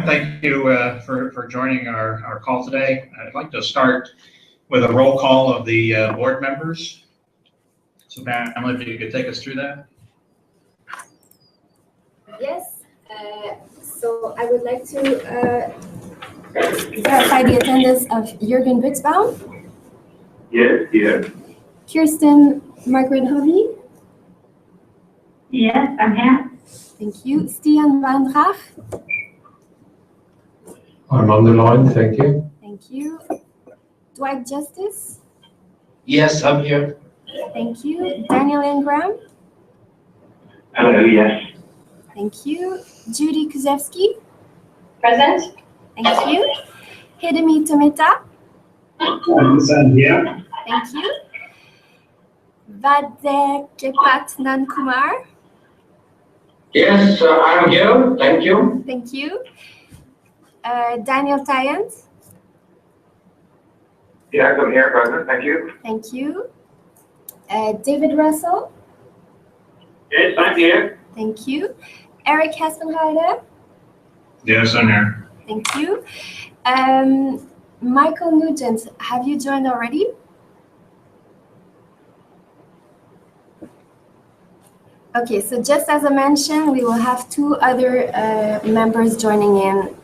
thank you for joining our call today. I'd like to start with a roll call of the board members. So Pamela, if you could take us through that. Yes, so I would like to verify the attendance of Jürgen Witzbaum. Yes, here. Kirsten Margaret Hovey. Yes, I'm here. Thank you. Stian van Draag. I'm on the line, thank you. Thank you. Dwight Justice. Yes, I'm here. Thank you. Daniel Ingram. Hello, yes. Thank you. Judy Kuzewski. Present. Thank you. Hidemi Tomita. I'm here. Thank you. Vadekepat Nankumar. Yes, I'm here. Thank you. Thank you. Daniel Tyant. Yes, I'm here, present. Thank you. Thank you. David Russell. Yes, I'm here. Thank you. Eric Hespenheide. Yes, I'm here. Thank you. Michael Nugent, have you joined already? Okay, so just as I mentioned, we will have two other members joining in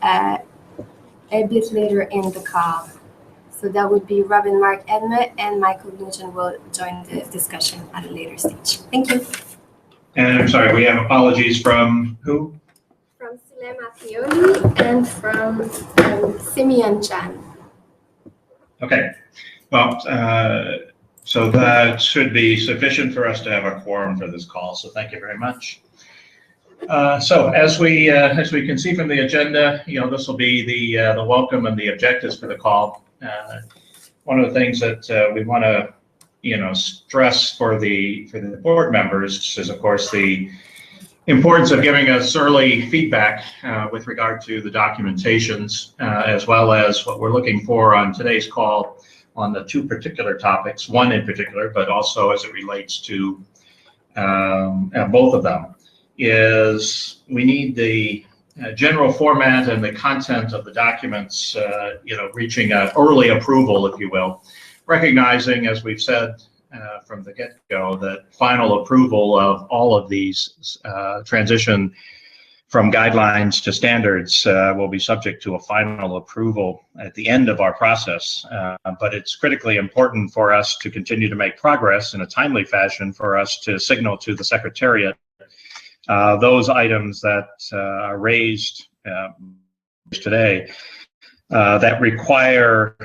a bit later in the call. So that would be Robin Mark Edme and Michael Nugent will join the discussion at a later stage. Thank you. And I'm sorry, we have apologies from who? From Sulema Fioli and from Simeon Chan. Okay, well, so that should be sufficient for us to have a quorum for this call. So thank you very much. So as we can see from the agenda, this will be the welcome and the objectives for the call. One of the things that we want to stress for the board members is, of course, the importance of giving us early feedback with regard to the documentations, as well as what we're looking for on today's call on the two particular topics, one in particular, but also as it relates to both of them, is we need the general format and the content of the documents, reaching an early approval, if you will, recognizing, as we've said from the get-go, that final approval of all of these transition from guidelines to standards will be subject to a final approval at the end of our process. But it's critically important for us to continue to make progress in a timely fashion for us to signal to the Secretariat those items that are raised today that require,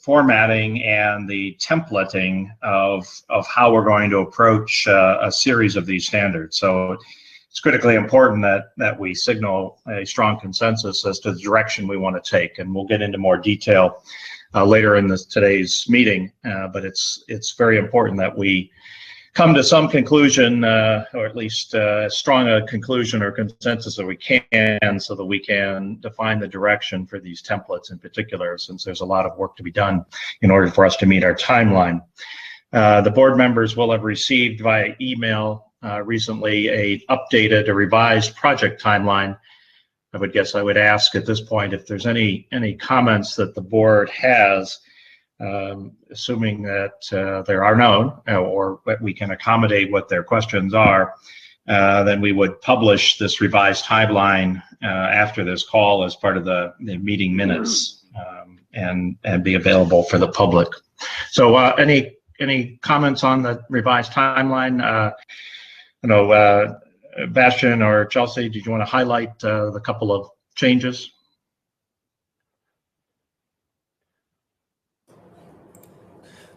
formatting and the templating of how we're going to approach a series of these standards. So it's critically important that we signal a strong consensus as to the direction we want to take, and we'll get into more detail later in today's meeting. But it's very important that we come to some conclusion, or at least as strong a conclusion or consensus that we can, so that we can define the direction for these templates in particular, since there's a lot of work to be done in order for us to meet our timeline. The board members will have received via email recently a revised project timeline. I would ask at this point if there's any comments that the board has, assuming that there are none, or that we can accommodate what their questions are, then we would publish this revised timeline after this call as part of the meeting minutes, and be available for the public. So any comments on the revised timeline? Bastian or Chelsea, did you want to highlight the couple of changes?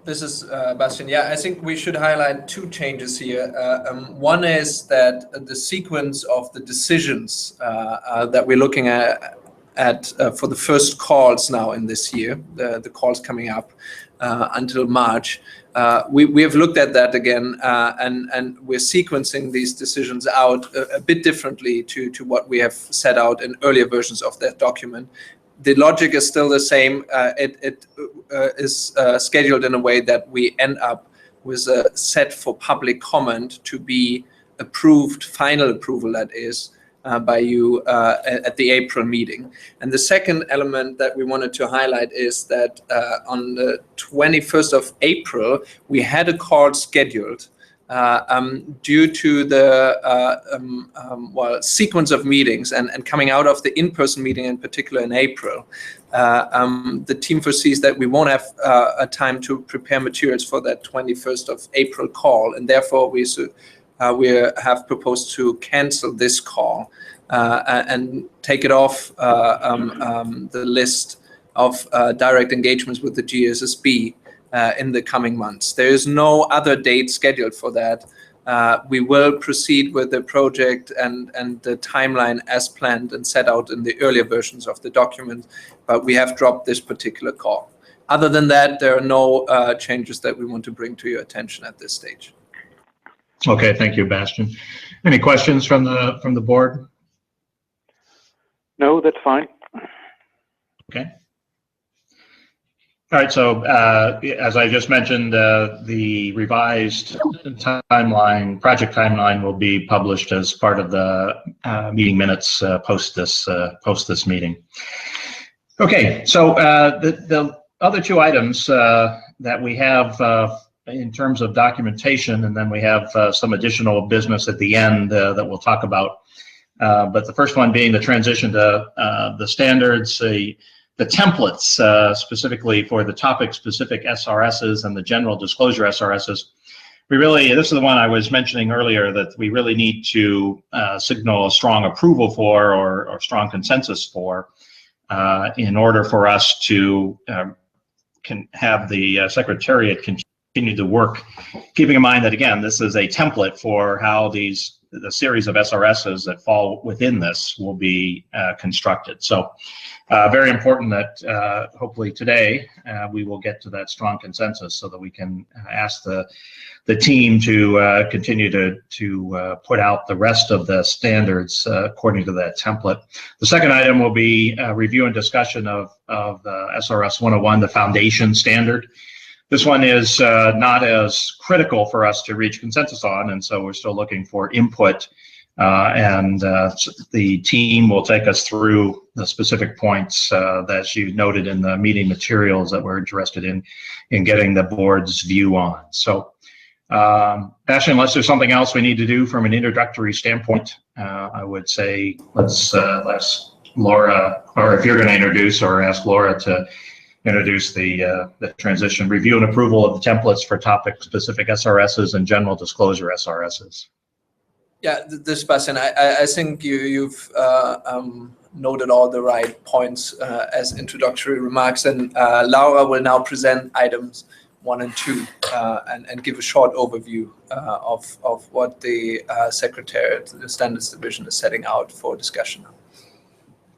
This is Bastian. Yeah, I think we should highlight two changes here. One is that the sequence of the decisions that we're looking at for the first calls now in this year, the calls coming up until March, we have looked at that again, and we're sequencing these decisions out a bit differently to what we have set out in earlier versions of that document. The logic is still the same. It is scheduled in a way that we end up with a set for public comment to be approved, final approval that is, by you at the April meeting. And the second element that we wanted to highlight is that on the 21st of April, we had a call scheduled due to the sequence of meetings and coming out of the in-person meeting in particular in April. The team foresees that we won't have a time to prepare materials for that 21st of April call, and therefore we have proposed to cancel this call and take it off the list of direct engagements with the GSSB in the coming months. There is no other date scheduled for that. We will proceed with the project and the timeline as planned and set out in the earlier versions of the document, but we have dropped this particular call. Other than that, there are no changes that we want to bring to your attention at this stage. Okay, thank you, Bastian. Any questions from the board? No, that's fine. Okay. All right, so as I just mentioned, the revised project timeline will be published as part of the meeting minutes post this meeting. Okay, so the other two items that we have in terms of documentation, and then we have some additional business at the end that we'll talk about. But the first one being the transition to the standards, the templates specifically for the topic-specific SRSs and the general disclosure SRSs. This is the one I was mentioning earlier that we really need to signal a strong approval for or strong consensus for in order for us to can have the Secretariat continue to work, keeping in mind that, again, this is a template for how the series of SRSs that fall within this will be constructed. So very important that hopefully today we will get to that strong consensus so that we can ask the team to continue to put out the rest of the standards according to that template. The second item will be review and discussion of SRS 101, the foundation standard. This one is not as critical for us to reach consensus on, and so we're still looking for input. And the team will take us through the specific points that you noted in the meeting materials that we're interested in getting the board's view on. So, Bastian, unless there's something else we need to do from an introductory standpoint, I would say let's ask Laura, or if you're going to introduce, or ask Laura to introduce the transition, review and approval of the templates for topic-specific SRSs and general disclosure SRSs. Yeah, this, Bastian, I think you've noted all the right points as introductory remarks, and Laura will now present items 1 and 2 and give a short overview of what the Secretariat, the Standards Division, is setting out for discussion.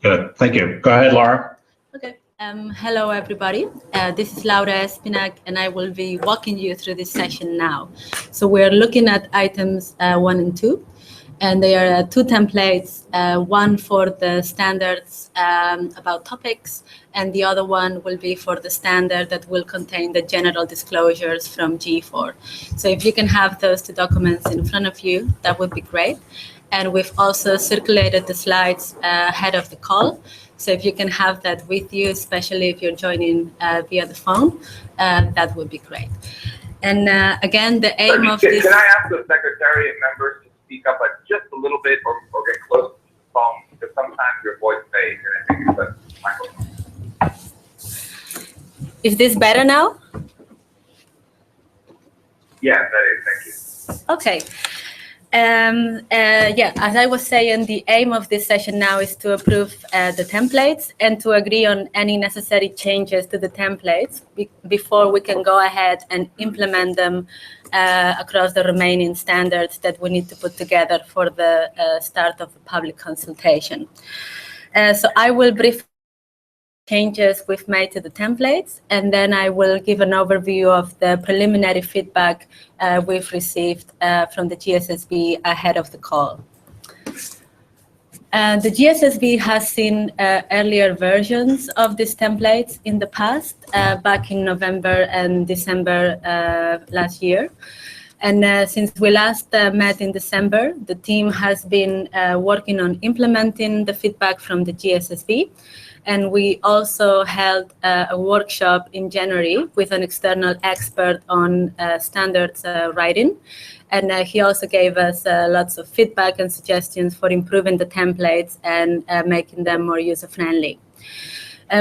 Good, thank you. Go ahead, Laura. Okay. Hello, everybody. This is Laura Espinak, and I will be walking you through this session now. So we're looking at items 1 and 2, and they are 2 templates, one for the standards about topics, and the other one will be for the standard that will contain the general disclosures from G4. So if you can have those 2 documents in front of you, that would be great. And we've also circulated the slides ahead of the call. So if you can have that with you, especially if you're joining via the phone, that would be great. And again, the aim of this... Can I ask the Secretariat members to speak up just a little bit or get close to the phone? Because sometimes your voice fades and I think it's a microphone. Is this better now? Yeah, that is. Thank you. Okay. Yeah, as I was saying, the aim of this session now is to approve the templates and to agree on any necessary changes to the templates before we can go ahead and implement them across the remaining standards that we need to put together for the start of the public consultation. So I will brief changes we've made to the templates, and then I will give an overview of the preliminary feedback we've received from the GSSB ahead of the call. The GSSB has seen earlier versions of these templates in the past, back in November and December last year. And since we last met in December, the team has been working on implementing the feedback from the GSSB. And we also held a workshop in January with an external expert on standards writing. And he also gave us lots of feedback and suggestions for improving the templates and making them more user-friendly.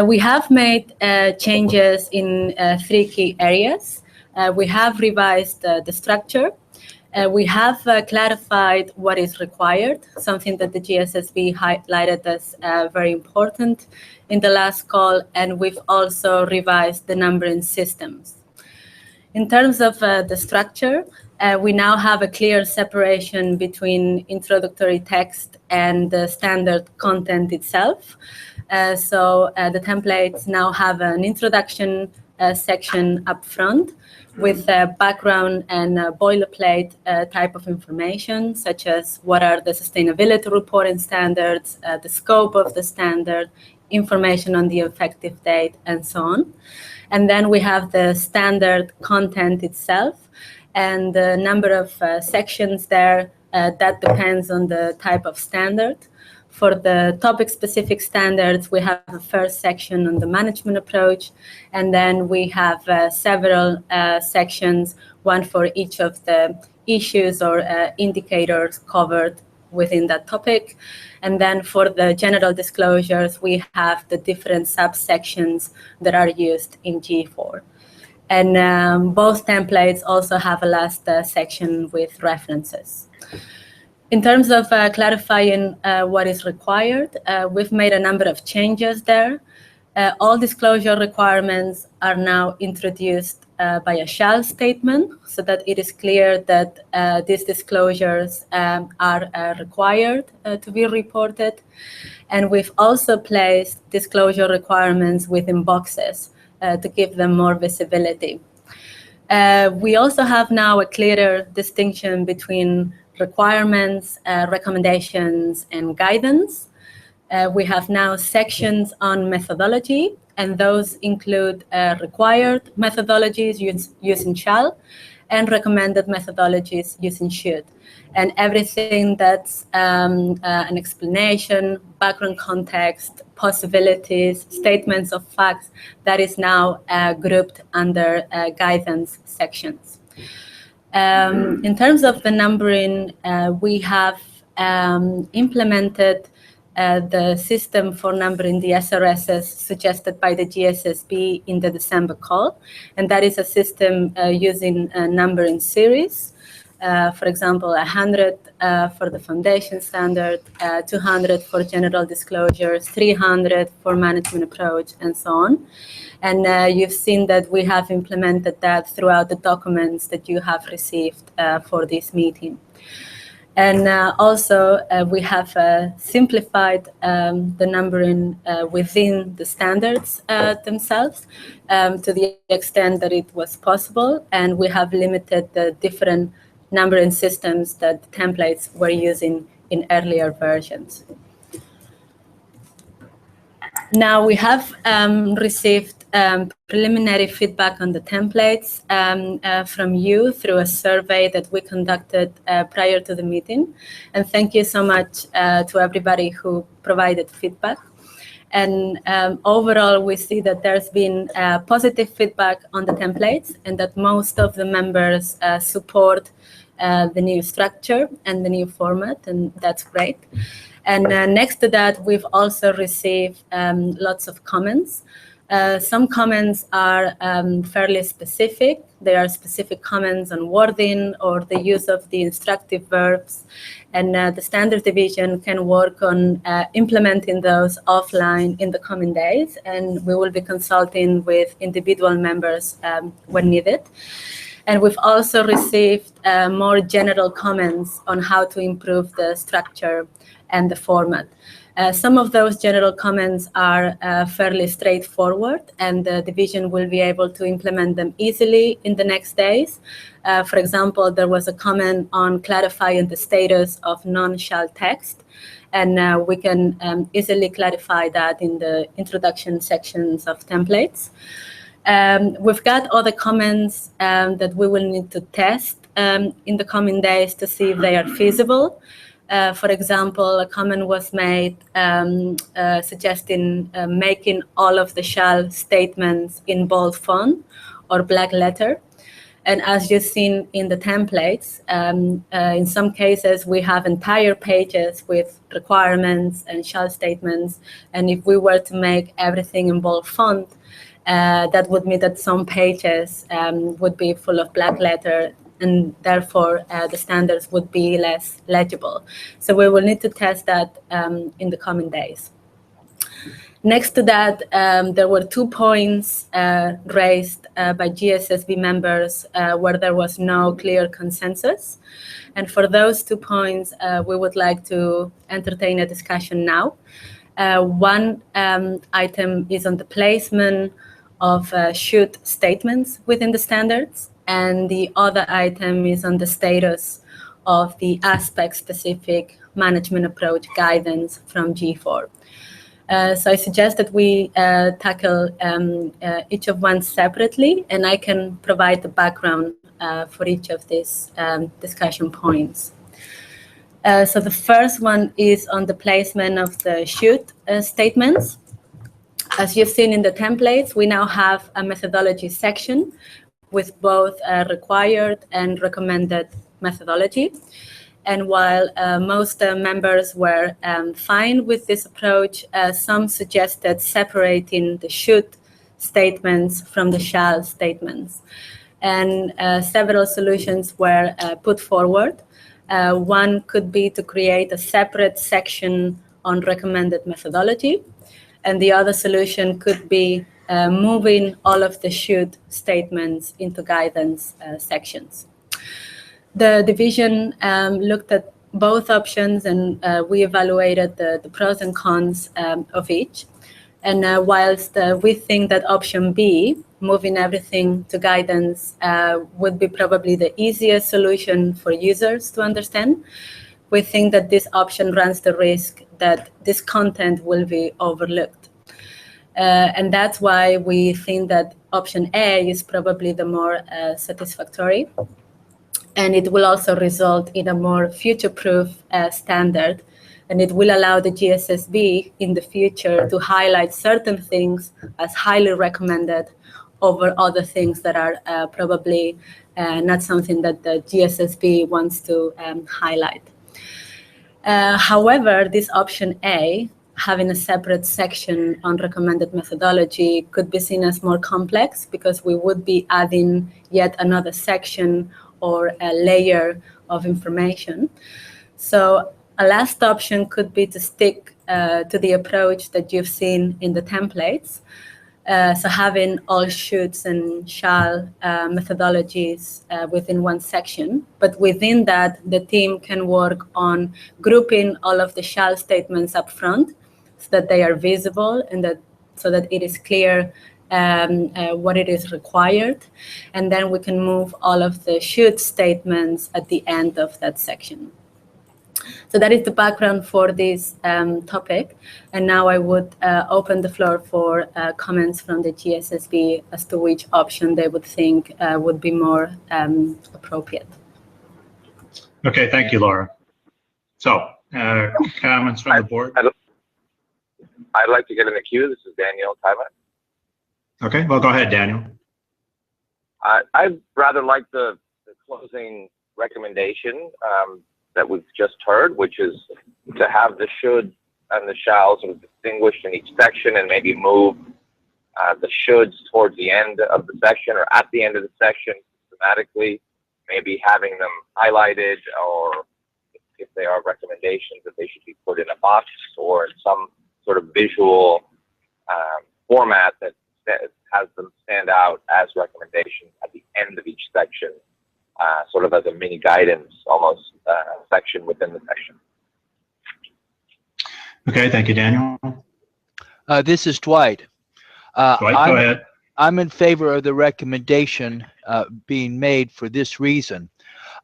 We have made changes in 3 key areas. We have revised the structure. We have clarified what is required, something that the GSSB highlighted as very important in the last call, and we've also revised the numbering systems. In terms of the structure, we now have a clear separation between introductory text and the standard content itself. So the templates now have an introduction section up front with background and boilerplate type of information, such as what are the sustainability reporting standards, the scope of the standard, information on the effective date, and so on. And then we have the standard content itself, and the number of sections there, that depends on the type of standard. For the topic-specific standards, we have the first section on the management approach, and then we have several sections, one for each of the issues or indicators covered within that topic. And then for the general disclosures, we have the different subsections that are used in G4. And both templates also have a last section with references. In terms of clarifying what is required, we've made a number of changes there. All disclosure requirements are now introduced by a shall statement, so that it is clear that these disclosures are required to be reported. And we've also placed disclosure requirements within boxes to give them more visibility. We also have now a clearer distinction between requirements, recommendations, and guidance. We have now sections on methodology, and those include required methodologies using shall and recommended methodologies using should. And everything that's an explanation, background context, possibilities, statements of facts, that is now grouped under guidance sections. In terms of the numbering, we have implemented the system for numbering the SRSs suggested by the GSSB in the December call. And that is a system using a numbering series. For example, 100 for the foundation standard, 200 for general disclosures, 300 for management approach, and so on. And you've seen that we have implemented that throughout the documents that you have received for this meeting. And also, we have simplified the numbering within the standards themselves to the extent that it was possible. And we have limited the different numbering systems that the templates were using in earlier versions. Now we have received preliminary feedback on the templates from you through a survey that we conducted prior to the meeting. And thank you so much to everybody who provided feedback. And overall, we see that there's been positive feedback on the templates, and that most of the members support the new structure and the new format, and that's great. And next to that, we've also received lots of comments. Some comments are fairly specific. They are specific comments on wording or the use of the instructive verbs. And the standard division can work on implementing those offline in the coming days. And we will be consulting with individual members when needed. And we've also received more general comments on how to improve the structure and the format. Some of those general comments are fairly straightforward, and the division will be able to implement them easily in the next days. For example, there was a comment on clarifying the status of non-shall text, and we can easily clarify that in the introduction sections of templates. We've got other comments that we will need to test in the coming days to see if they are feasible. For example, a comment was made suggesting making all of the shall statements in bold font or black letter. And as you've seen in the templates, in some cases, we have entire pages with requirements and shall statements. And if we were to make everything in bold font, that would mean that some pages would be full of black letter, and therefore the standards would be less legible. So we will need to test that in the coming days. Next to that, there were 2 points raised by GSSB members where there was no clear consensus. And for those 2 points, we would like to entertain a discussion now. One item is on the placement of should statements within the standards, and the other item is on the status of the aspect-specific management approach guidance from G4. So I suggest that we tackle each of one separately, and I can provide the background for each of these discussion points. So the first one is on the placement of the should statements. As you've seen in the templates, we now have a methodology section with both required and recommended methodology. And while most members were fine with this approach, some suggested separating the should statements from the shall statements. And several solutions were put forward. One could be to create a separate section on recommended methodology. And the other solution could be moving all of the should statements into guidance sections. The division looked at both options, and we evaluated the pros and cons of each. And whilst we think that option B, moving everything to guidance, would be probably the easiest solution for users to understand, we think that this option runs the risk that this content will be overlooked. And that's why we think that option A is probably the more satisfactory. And it will also result in a more future-proof standard. And it will allow the GSSB in the future to highlight certain things as highly recommended over other things that are probably not something that the GSSB wants to highlight. However, this option A, having a separate section on recommended methodology, could be seen as more complex because we would be adding yet another section or a layer of information. So a last option could be to stick to the approach that you've seen in the templates. So having all shoulds and shall methodologies within one section, but within that, the team can work on grouping all of the shall statements up front so that they are visible and that so that it is clear what it is required. And then we can move all of the should statements at the end of that section. So that is the background for this topic. And now I would open the floor for comments from the GSSB as to which option they would think would be more appropriate. Okay, thank you, Laura. So, comments from the board? I'd like to get in the queue. This is Daniel Tyler. Okay, well, go ahead, Daniel. I'd rather like the closing recommendation that we've just heard, which is to have the should and the shalls sort of distinguished in each section and maybe move the shoulds towards the end of the section or at the end of the section systematically, maybe having them highlighted, or if they are recommendations that they should be put in a box or in some sort of visual format that has them stand out as recommendations at the end of each section, sort of as a mini guidance, almost section within the section. Okay, thank you, Daniel. This is Dwight. Dwight, go ahead. I'm in favor of the recommendation being made for this reason.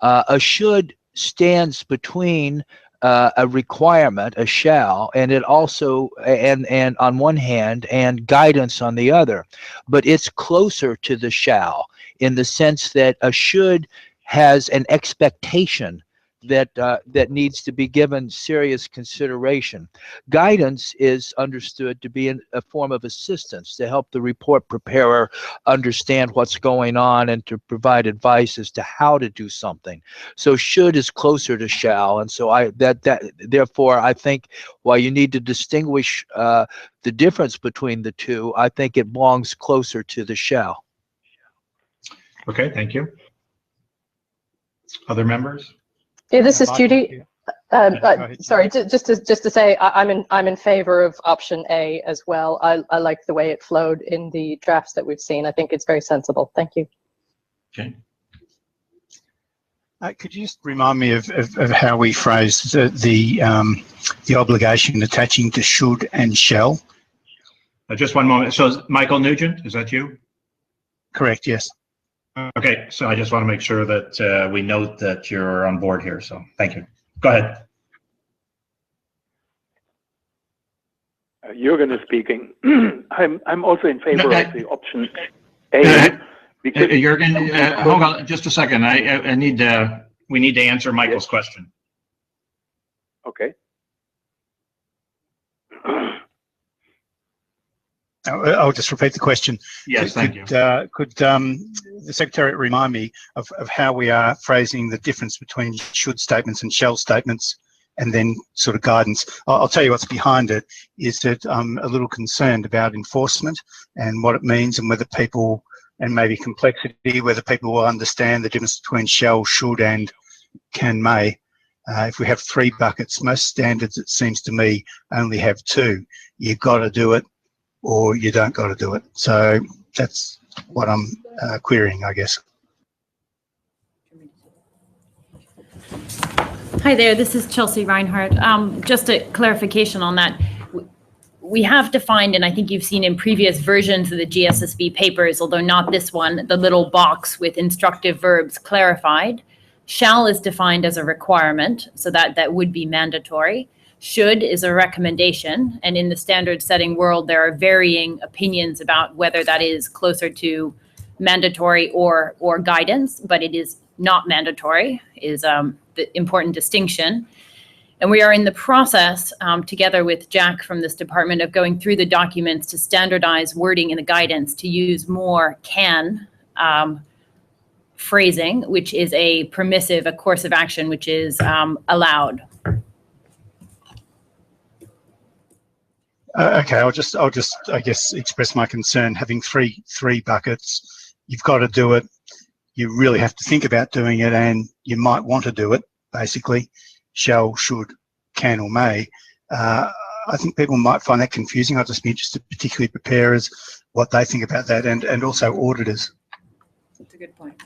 A should stands between a requirement, a shall, and it also, and on one hand, and guidance on the other. But it's closer to the shall in the sense that a should has an expectation that needs to be given serious consideration. Guidance is understood to be a form of assistance to help the report preparer understand what's going on and to provide advice as to how to do something. So should is closer to shall, and so therefore I think while you need to distinguish the difference between the two, I think it belongs closer to the shall. Okay, thank you. Other members? Yeah, this is Judy. Sorry, just to say, I'm in favor of option A as well. I like the way it flowed in the drafts that we've seen. I think it's very sensible. Thank you. Okay. Could you just remind me of how we phrased the obligation attaching to should and shall? Just one moment. So Michael Nugent, is that you? Correct, yes. Okay, so I just want to make sure that we note that you're on board here, so thank you. Go ahead. Jürgen is speaking. I'm also in favor of the option A. Because Jürgen, hold on just a second. We need to answer Michael's question. Okay. I'll just repeat the question. Yes, thank you. Could the Secretariat remind me of how we are phrasing the difference between should statements and shall statements, and then sort of guidance? I'll tell you what's behind it, is that I'm a little concerned about enforcement and what it means, and whether people, and maybe complexity, whether people will understand the difference between shall, should, and can, may. If we have 3 buckets, most standards, it seems to me, only have 2. You've got to do it, or you don't got to do it. So that's what I'm querying, I guess. Hi there, this is Chelsea Reinhardt. Just a clarification on that. We have defined, and I think you've seen in previous versions of the GSSB papers, although not this one, the little box with instructive verbs clarified. Shall is defined as a requirement, so that would be mandatory. Should is a recommendation, and in the standard setting world, there are varying opinions about whether that is closer to mandatory or guidance, but it is not mandatory, is the important distinction. And we are in the process, together with Jack from this department, of going through the documents to standardize wording in the guidance to use more can phrasing, which is a permissive, a course of action, which is allowed. Okay, I'll just I guess express my concern. Having three buckets, you've got to do it. You really have to think about doing it, and you might want to do it. Basically, shall, should, can, or may. I think people might find that confusing. I'll just be interested, particularly preparers, what they think about that, and also auditors. That's a good point.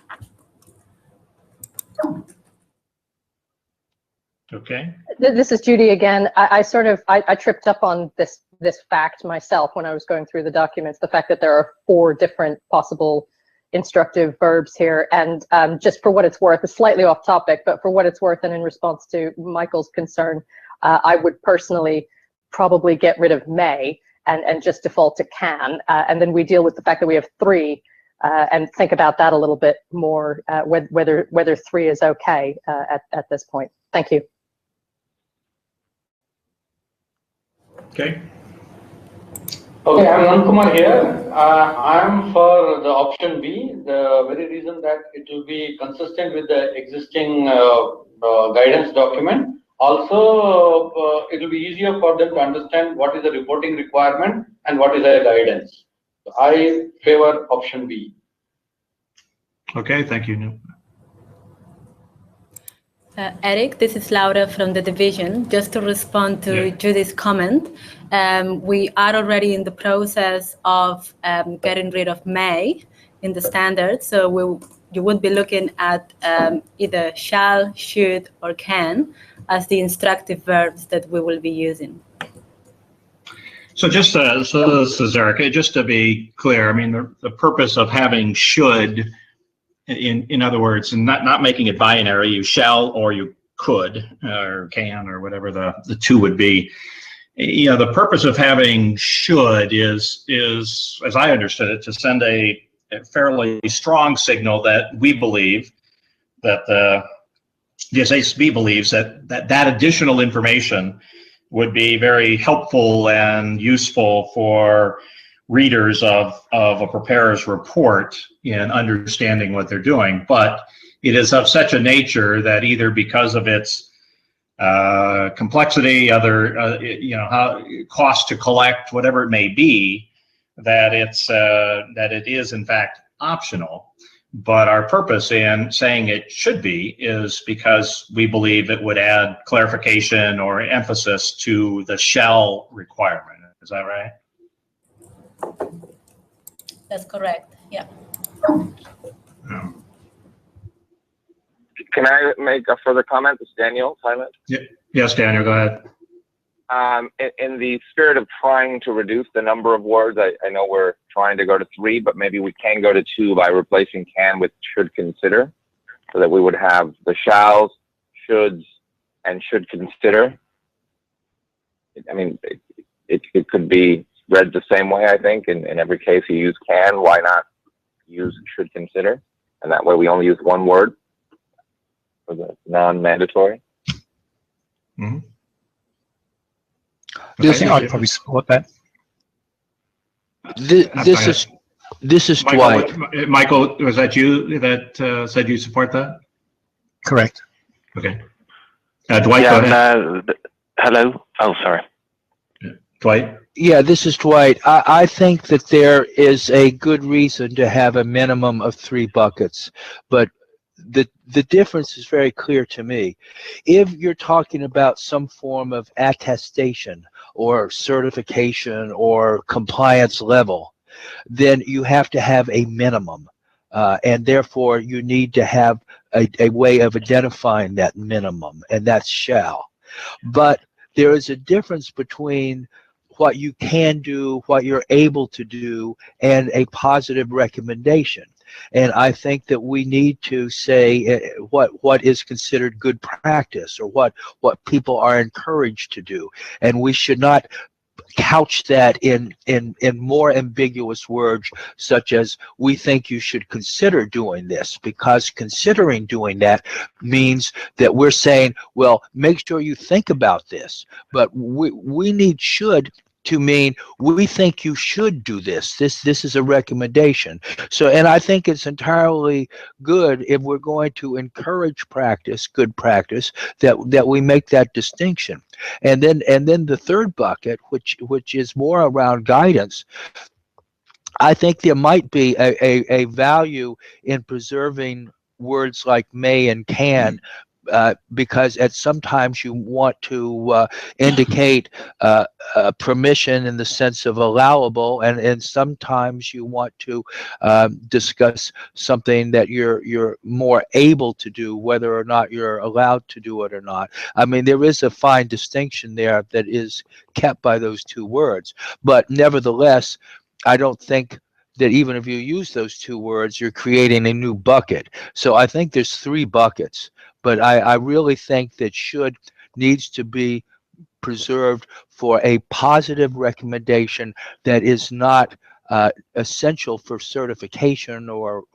Okay. This is Judy again. I tripped up on this fact myself when I was going through the documents, the fact that there are 4 different possible instructive verbs here. And just for what it's worth, it's slightly off topic, but for what it's worth, and in response to Michael's concern, I would personally probably get rid of may and just default to can. And then we deal with the fact that we have 3 and think about that a little bit more, whether 3 is okay at this point. Thank you. Okay. Okay, I'm Nankumar here. I'm for the option B, the very reason that it will be consistent with the existing guidance document. Also, it will be easier for them to understand what is the reporting requirement and what is the guidance. So I favor option B. Okay, thank you. Eric, this is Laura from the division. Just to respond to Judy's comment, we are already in the process of getting rid of may in the standard. So you would be looking at either shall, should, or can as the instructive verbs that we will be using. So just so this is Eric, just to be clear, I mean, the purpose of having should, in other words, and not making it binary, you shall or you could or can or whatever the 2 would be. You know, the purpose of having should is as I understood it, to send a fairly strong signal that we believe that the GSSB believes that additional information would be very helpful and useful for readers of a preparer's report in understanding what they're doing. But it is of such a nature that either because of its complexity, other how cost to collect, whatever it may be, that it is in fact optional. But our purpose in saying it should be is because we believe it would add clarification or emphasis to the shall requirement. Is that right? That's correct. Yeah. Can I make a further comment? It's Daniel, silent. Yeah. Yes, Daniel, go ahead. In the spirit of trying to reduce the number of words, I know we're trying to go to 3, but maybe we can go to 2 by replacing can with should consider, so that we would have the shalls, shoulds, and should consider. I mean, it could be read the same way, I think. In every case you use can, why not use should consider? And that way we only use one word for the non-mandatory. Mm-hmm. I'd probably support that. This is Michael, Dwight. Michael, was that you that said you support that? Correct. Okay. Dwight, go ahead. Hello. Oh, sorry. Dwight? Yeah, this is Dwight. I think that there is a good reason to have a minimum of 3 buckets, but the difference is very clear to me. If you're talking about some form of attestation or certification or compliance level, then you have to have a minimum, and therefore you need to have a way of identifying that minimum, and that's shall. But there is a difference between what you can do, what you're able to do, and a positive recommendation. And I think that we need to say what is considered good practice, or what people are encouraged to do. And we should not couch that in more ambiguous words, such as we think you should consider doing this, because considering doing that means that we're saying, well, make sure you think about this. But we need should to mean we think you should do this. This is a recommendation. So, and I think it's entirely good, if we're going to encourage practice, good practice, that we make that distinction. And then the third bucket, which is more around guidance, I think there might be a value in preserving words like may and can, because at sometimes you want to indicate permission in the sense of allowable, and sometimes you want to discuss something that you're more able to do, whether or not you're allowed to do it or not. I mean, there is a fine distinction there that is kept by those 2 words, but nevertheless, I don't think that even if you use those 2 words, you're creating a new bucket. So I think there's 3 buckets. But I really think that should needs to be preserved for a positive recommendation that is not essential for certification or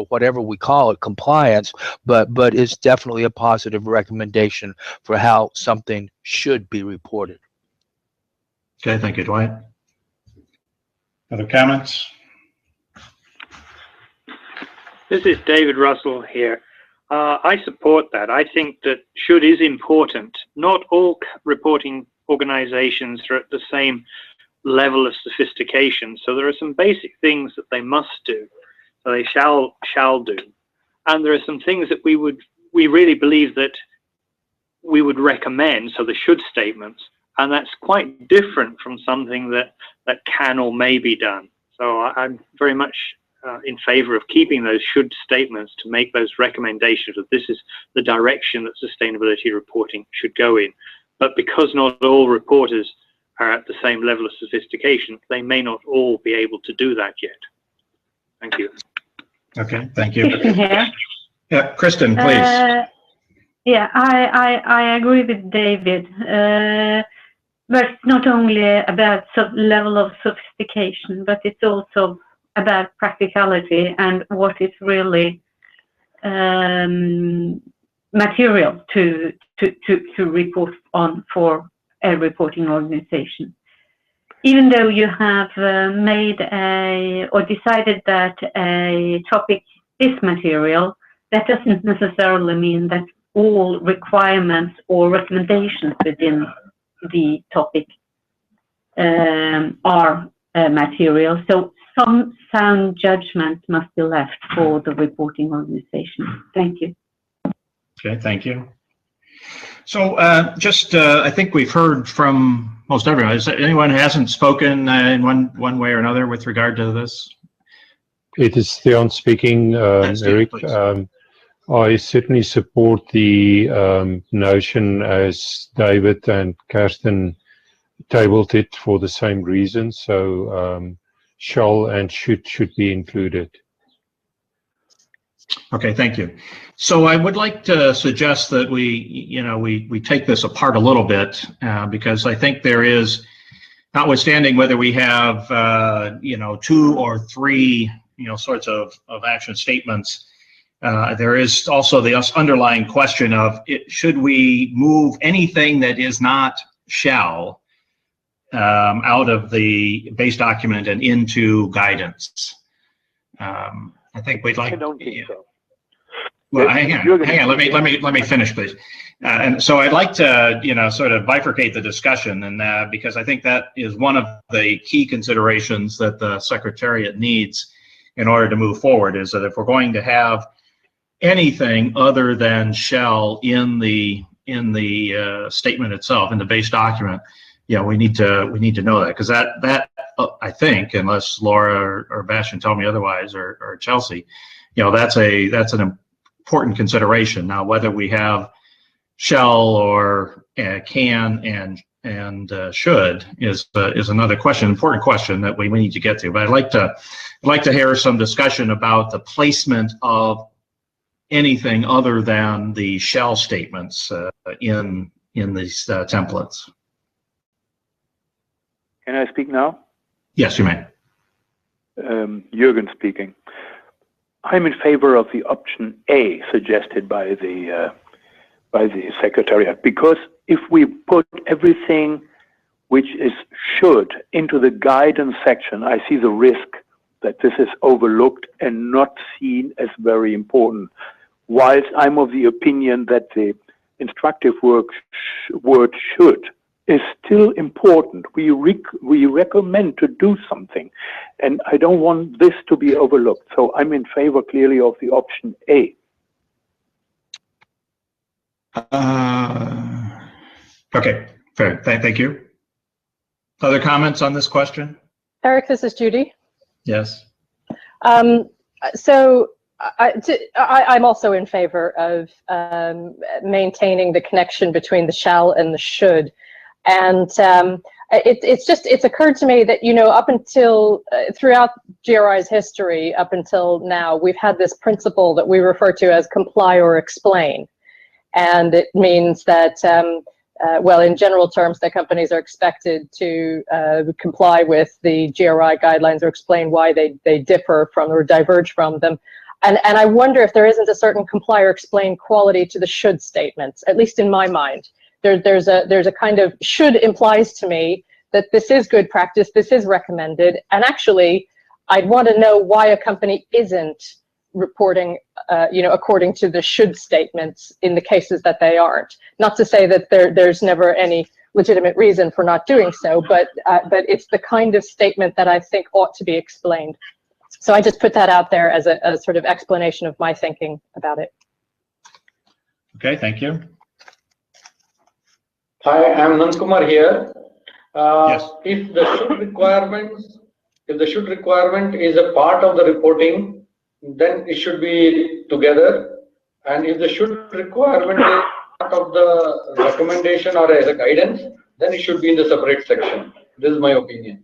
whatever we call it, compliance, but is definitely a positive recommendation for how something should be reported. Okay, thank you, Dwight. Other comments? This is David Russell here. I support that. I think that should is important. Not all reporting organizations are at the same level of sophistication. So there are some basic things that they must do. So they shall do. And there are some things that we really believe that we would recommend, so the should statements, and that's quite different from something that can or may be done. So I'm very much in favor of keeping those should statements to make those recommendations that this is the direction that sustainability reporting should go in. But because not all reporters are at the same level of sophistication, they may not all be able to do that yet. Thank you. Okay, thank you. Kristen here. Yeah, Kristen, please. Yeah, I agree with David. But it's not only about level of sophistication, but it's also about practicality and what is really material to report on for a reporting organization. Even though you have made or decided that a topic is material, that doesn't necessarily mean that all requirements or recommendations within the topic are material. So some sound judgment must be left for the reporting organization. Thank you. Okay, thank you. So I think we've heard from most everyone. Is there anyone who hasn't spoken in one way or another with regard to this? It is Theon speaking, Eric. I certainly support the notion as David and Kirsten tabled it for the same reason. So shall and should be included. Okay, thank you. So I would like to suggest that we take this apart a little bit because I think there is, notwithstanding whether we have 2 or 3 sorts of action statements, there is also the underlying question of should we move anything that is not shall out of the base document and into guidance. I think we'd like. I don't think so. Well, hang on. Let me finish, please. And so I'd like to, sort of bifurcate the discussion, and because I think that is one of the key considerations that the Secretariat needs in order to move forward. Is that if we're going to have anything other than shall in the statement itself, in the base document, we need to know that, because that I think, unless Laura or Bastian tell me otherwise, or Chelsea, that's an important consideration. Now, whether we have shall or can and should is another question, important question that we need to get to. But I'd like to hear some discussion about the placement of anything other than the shall statements in these templates. Can I speak now? Yes, you may. Jürgen speaking. I'm in favor of the option A suggested by the Secretariat, because if we put everything which is should into the guidance section, I see the risk that this is overlooked and not seen as very important. Whilst I'm of the opinion that the instructive word should is still important. We recommend to do something, and I don't want this to be overlooked. So I'm in favor clearly of the option A. Okay, fair. Thank you. Other comments on this question? Eric, this is Judy. Yes. So I'm also in favor of maintaining the connection between the shall and the should. And it's occurred to me that, up until throughout GRI's history, up until now, we've had this principle that we refer to as comply or explain. And it means that, well, in general terms, that companies are expected to comply with the GRI guidelines or explain why they differ from or diverge from them. And I wonder if there isn't a certain comply or explain quality to the should statements, at least in my mind. There's a kind of should implies to me that this is good practice, this is recommended, and actually I'd want to know why a company isn't reporting according to the should statements in the cases that they aren't. Not to say that there's never any legitimate reason for not doing so, but it's the kind of statement that I think ought to be explained. So I just put that out there as a sort of explanation of my thinking about it. Okay, thank you. Hi, I'm Nankumar here. Yes. If the should requirement is a part of the reporting, then it should be together. And if the should requirement is part of the recommendation or as a guidance, then it should be in the separate section. This is my opinion.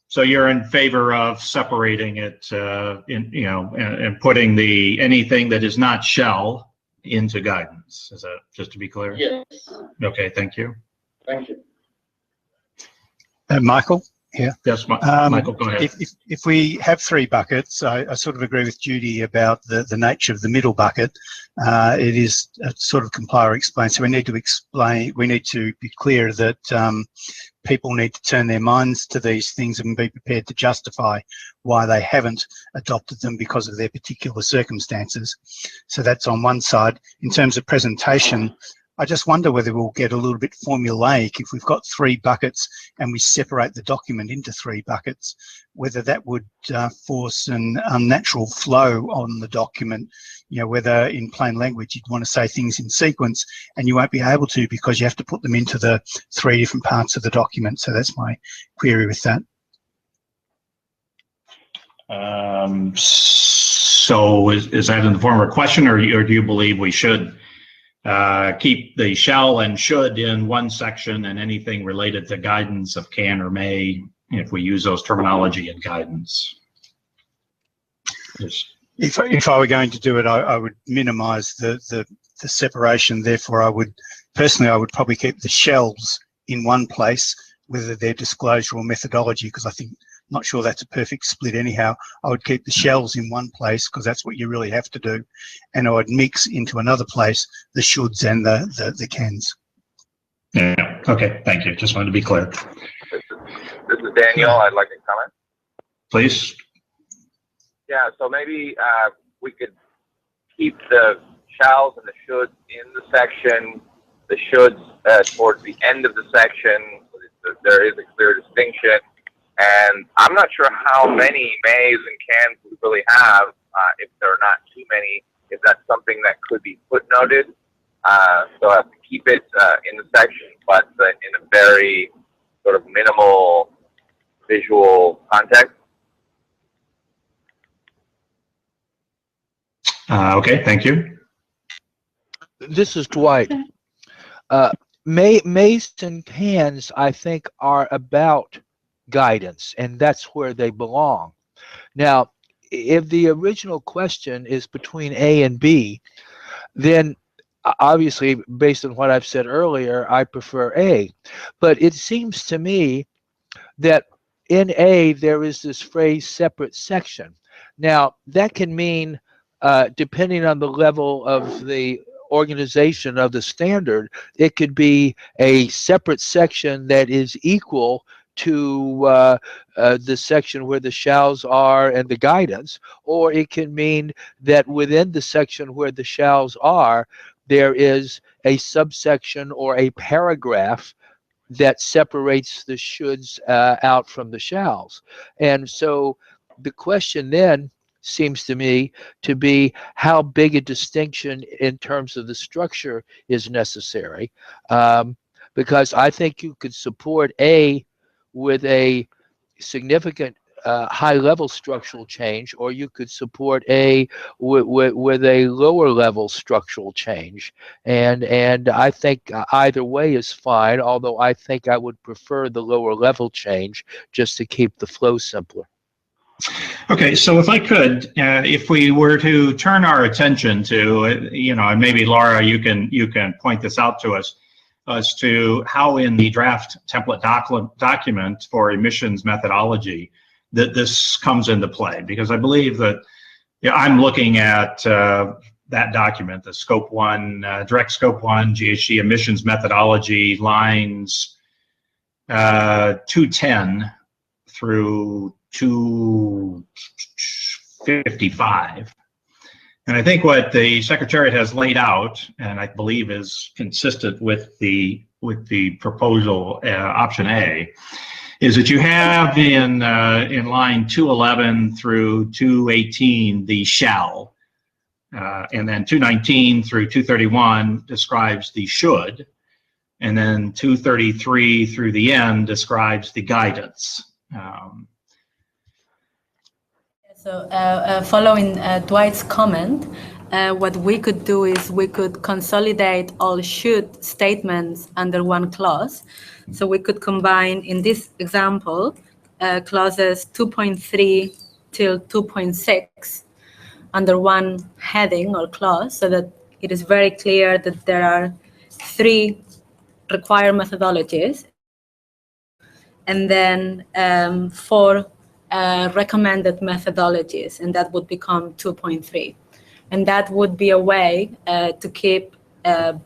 So you're in favor of separating it, and putting anything that is not shall into guidance. Is that, just to be clear? Yes. Okay, thank you. Thank you. Michael? here? Yes, Michael, go ahead. If we have three buckets, I sort of agree with Judy about the nature of the middle bucket. It is sort of comply or explain. So we need to be clear that people need to turn their minds to these things and be prepared to justify why they haven't adopted them because of their particular circumstances. So that's on one side. In terms of presentation, I just wonder whether we'll get a little bit formulaic if we've got three buckets and we separate the document into three buckets, whether that would force an unnatural flow on the document, you know, whether in plain language you'd want to say things in sequence and you won't be able to because you have to put them into the three different parts of the document. So that's my query with that. So is that in the form of a question, or do you believe we should keep the shall and should in one section and anything related to guidance of can or may, if we use those terminology in guidance? If I were going to do it, I would minimize the separation. Therefore, I would probably keep the shells in one place, whether they're disclosure or methodology, because not sure that's a perfect split anyhow. I would keep the shells in one place because that's what you really have to do, and I would mix into another place the shoulds and the cans. Yeah. Okay. Thank you. Just wanted to be clear. This is Daniel. I'd like to comment. Please. Yeah. So maybe we could keep the shalls and the shoulds in the section. The shoulds towards the end of the section. So there is a clear distinction. And I'm not sure how many mays and cans we really have, if there are not too many, if that's something that could be footnoted. So I have to keep it in the section, but in a very sort of minimal visual context. Okay, thank you. This is Dwight. Mays and cans, I think, are about guidance, and that's where they belong. Now, if the original question is between A and B, then obviously, based on what I've said earlier, I prefer A. But it seems to me that in A, there is this phrase separate section. Now, that can mean, depending on the level of the organization of the standard, it could be a separate section that is equal to the section where the shalls are and the guidance, or it can mean that within the section where the shalls are, there is a subsection or a paragraph that separates the shoulds out from the shalls. And so the question then seems to me to be how big a distinction in terms of the structure is necessary, because I think you could support A with a significant high-level structural change, or you could support A with a lower-level structural change, and I think either way is fine. Although I think I would prefer the lower-level change just to keep the flow simpler. Okay, so if I could, if we were to turn our attention to, and maybe Laura, you can point this out to us, as to how in the draft template document for emissions methodology that this comes into play, because I believe that I'm looking at that document, the Scope 1, direct Scope 1 GHG emissions methodology, lines 210 through 255. And I think what the Secretariat has laid out, and I believe is consistent with the proposal option A, is that you have in line 211 through 218 the shall, and then 219 through 231 describes the should, and then 233 through the end describes the guidance. So following Dwight's comment, what we could do is we could consolidate all should statements under one clause. So we could combine, in this example, clauses 2.3 till 2.6 under one heading or clause, so that it is very clear that there are three required methodologies. and then 4 recommended methodologies, and that would become 2.3. And that would be a way to keep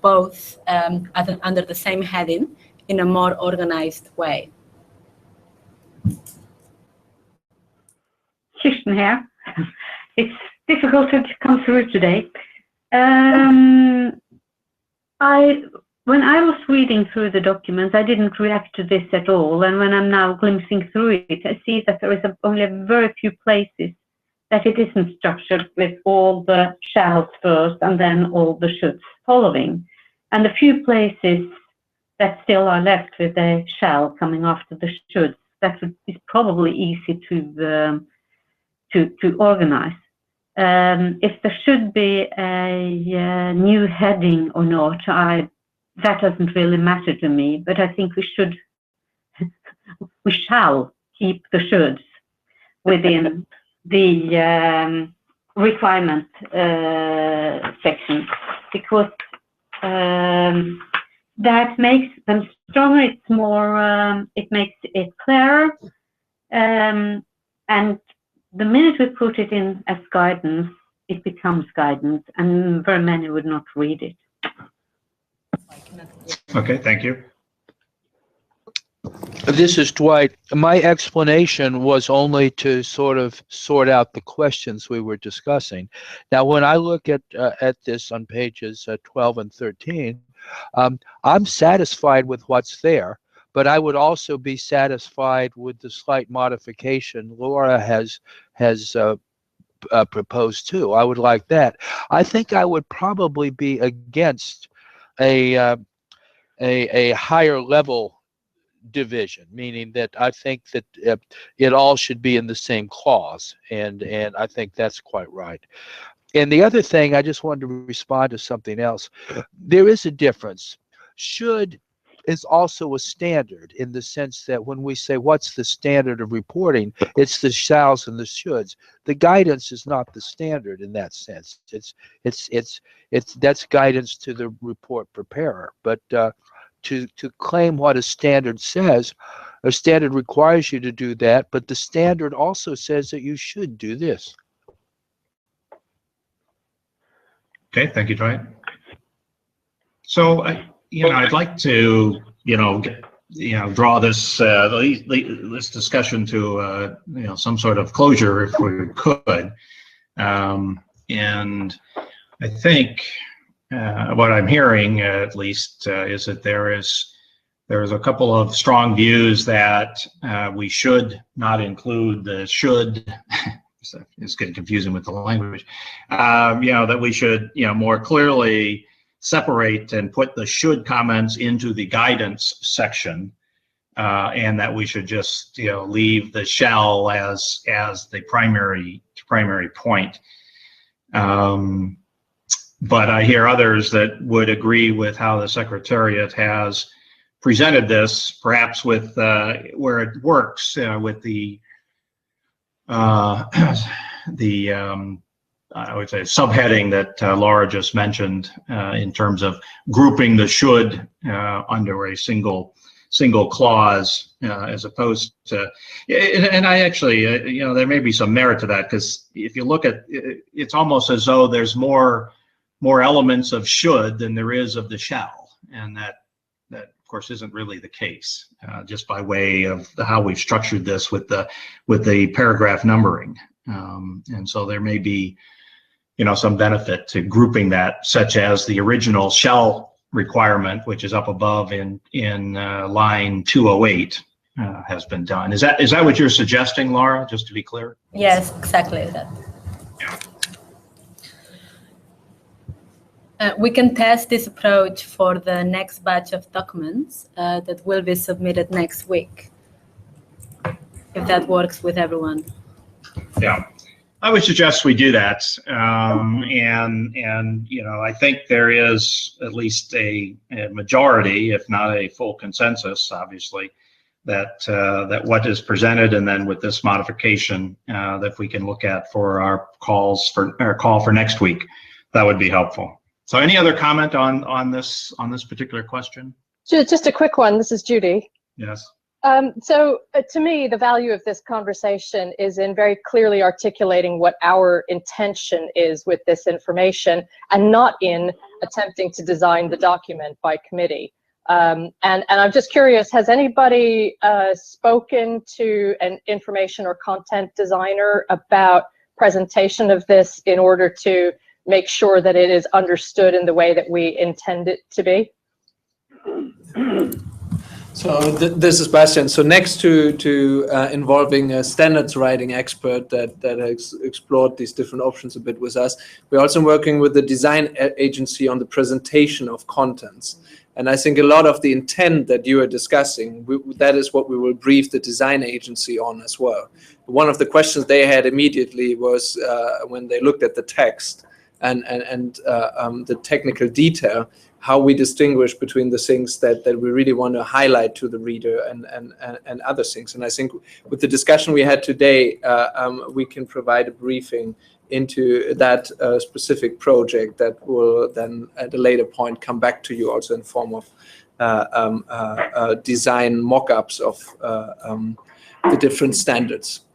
both under the same heading in a more organized way. Kirsten here. It's difficult to come through today. When I was reading through the documents, I didn't react to this at all. And when I'm now glimpsing through it, I see that there is only a very few places that it isn't structured with all the shalls first and then all the shoulds following. And the few places that still are left with the shall coming after the shoulds, that is probably easy to organize. If there should be a new heading or not, that doesn't really matter to me, but I think we shall keep the shoulds within the requirement section, because that makes them stronger. It's more, it makes it clearer, and the minute we put it in as guidance, it becomes guidance, and very many would not read it. Okay, thank you. This is Dwight. My explanation was only to sort of sort out the questions we were discussing. Now, when I look at this on pages 12 and 13, I'm satisfied with what's there, but I would also be satisfied with the slight modification Laura has proposed too. I would like that. I think I would probably be against a higher level division, meaning that I think that it all should be in the same clause, and I think that's quite right. And the other thing, I just wanted to respond to something else. There is a difference. Should is also a standard in the sense that when we say what's the standard of reporting, it's the shalls and the shoulds. The guidance is not the standard in that sense. That's guidance to the report preparer. But to claim what a standard says, a standard requires you to do that, but the standard also says that you should do this. Okay, thank you, Dwight. So, I'd like to, draw this this discussion to, some sort of closure if we could. And I think what I'm hearing, at least, is that there is a couple of strong views that we should not include the should. It's getting confusing with the language. That we should, more clearly separate and put the should comments into the guidance section, and that we should just, leave the shall as the primary point. But I hear others that would agree with how the Secretariat has presented this, perhaps with where it works with the I would say subheading that Laura just mentioned in terms of grouping the should under a single clause as opposed to, and I actually, there may be some merit to that, because if you look at it, it's almost as though there's more elements of should than there is of the shall, and that of course isn't really the case, just by way of how we've structured this with the paragraph numbering, and so there may be some benefit to grouping that, such as the original shall requirement, which is up above in line 208, has been done. Is that what you're suggesting, Laura? Just to be clear. Yes, exactly that. We can test this approach for the next batch of documents that will be submitted next week, if that works with everyone. Yeah, I would suggest we do that, and I think there is at least a majority, if not a full consensus, obviously, that what is presented, and then with this modification that we can look at for our call for next week, that would be helpful. So, any other comment on this particular question? Just a quick one. This is Judy. Yes. To me, the value of this conversation is in very clearly articulating what our intention is with this information, and not in attempting to design the document by committee. And I'm just curious, has anybody spoken to an information or content designer about presentation of this in order to make sure that it is understood in the way that we intend it to be? So this is Bastian. So next to involving a standards writing expert that has explored these different options a bit with us, we're also working with the design agency on the presentation of contents. And I think a lot of the intent that you are discussing, that is what we will brief the design agency on as well. One of the questions they had immediately was when they looked at the text and the technical detail, how we distinguish between the things that we really want to highlight to the reader and other things. And I think with the discussion we had today, we can provide a briefing into that specific project that will then at a later point come back to you also in form of design mock-ups of the different standards.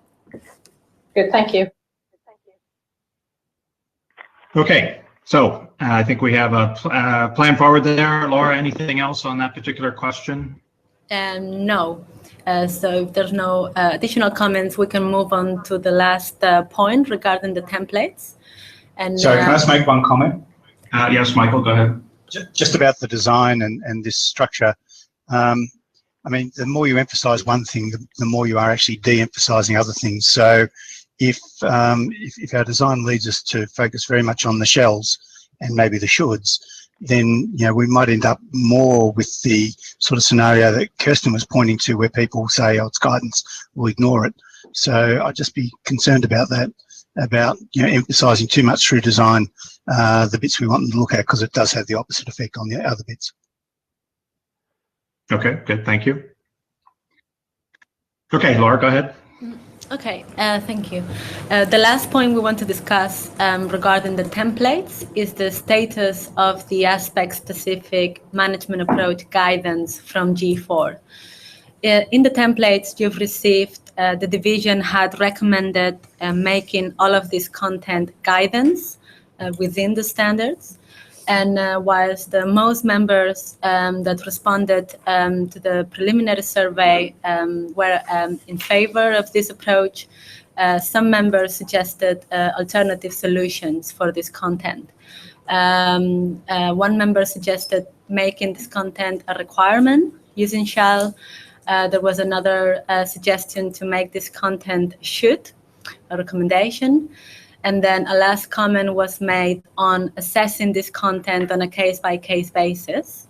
Good, thank you. Okay, so I think we have a plan forward there. Laura, anything else on that particular question? No. So if there's no additional comments, we can move on to the last point regarding the templates. And Sorry, can I just make one comment? Yes, Michael, go ahead. Just about the design and this structure. I mean, the more you emphasize one thing, the more you are actually de-emphasizing other things. So if our design leads us to focus very much on the shells and maybe the shoulds, then we might end up more with the sort of scenario that Kirsten was pointing to, where people say, "Oh, it's guidance," we'll ignore it. So I'd just be concerned about that, about emphasising too much through design the bits we want them to look at, because it does have the opposite effect on the other bits. Okay, good, thank you. Okay, Laura, go ahead. Okay, thank you. The last point we want to discuss regarding the templates is the status of the aspect-specific management approach guidance from G4. In the templates you've received, the division had recommended making all of this content guidance within the standards. And whilst most members that responded to the preliminary survey were in favor of this approach, some members suggested alternative solutions for this content. One member suggested making this content a requirement using shall. There was another suggestion to make this content should, a recommendation. And then a last comment was made on assessing this content on a case-by-case basis,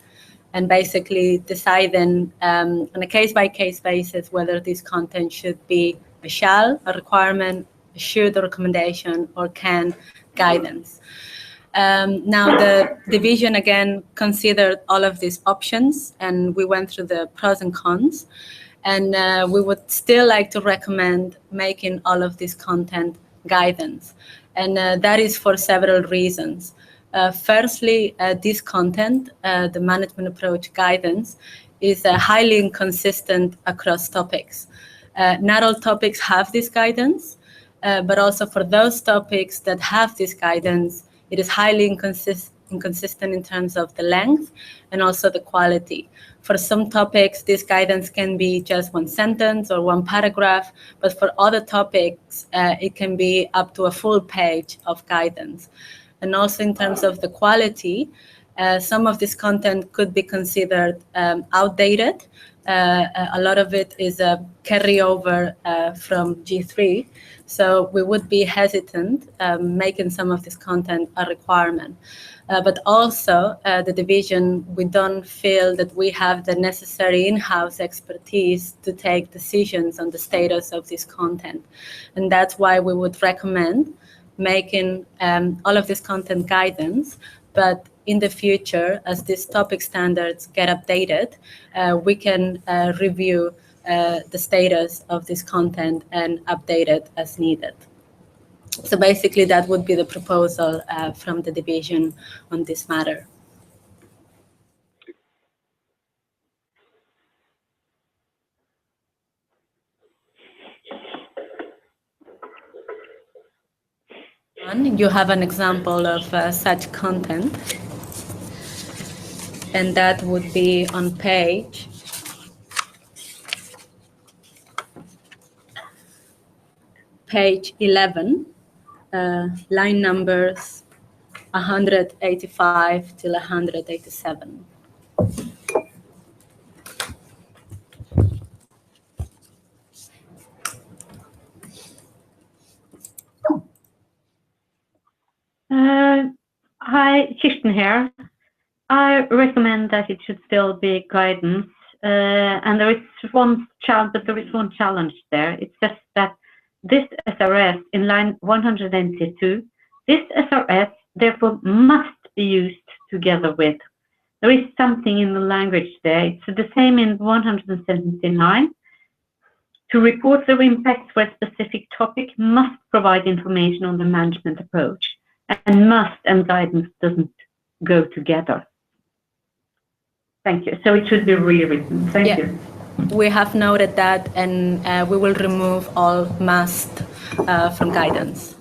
and basically deciding on a case-by-case basis whether this content should be a shall, a requirement, a should, a recommendation, or can guidance. Now the division again considered all of these options, and we went through the pros and cons, and we would still like to recommend making all of this content guidance, and that is for several reasons. Firstly, this content, the management approach guidance, is highly inconsistent across topics. Not all topics have this guidance, but also for those topics that have this guidance, it is highly inconsistent in terms of the length and also the quality. For some topics, this guidance can be just one sentence or one paragraph, but for other topics, it can be up to a full page of guidance. And also in terms of the quality, some of this content could be considered outdated. A lot of it is a carryover from G3. So we would be hesitant making some of this content a requirement. But also the division, we don't feel that we have the necessary in-house expertise to take decisions on the status of this content. And that's why we would recommend making all of this content guidance, but in the future, as these topic standards get updated, we can review the status of this content and update it as needed. So basically, that would be the proposal from the division on this matter. You have an example of such content, and that would be on page 11, line numbers 185 till 187. Hi, Kirsten here. I recommend that it should still be guidance, and there is one challenge there. It says that this SRS in line 192, this SRS therefore must be used together with. There is something in the language there. It's the same in 179. To report their impacts for a specific topic must provide information on the management approach, and must and guidance doesn't go together. Thank you. So it should be rewritten. Thank you. We have noted that, and we will remove all must from guidance.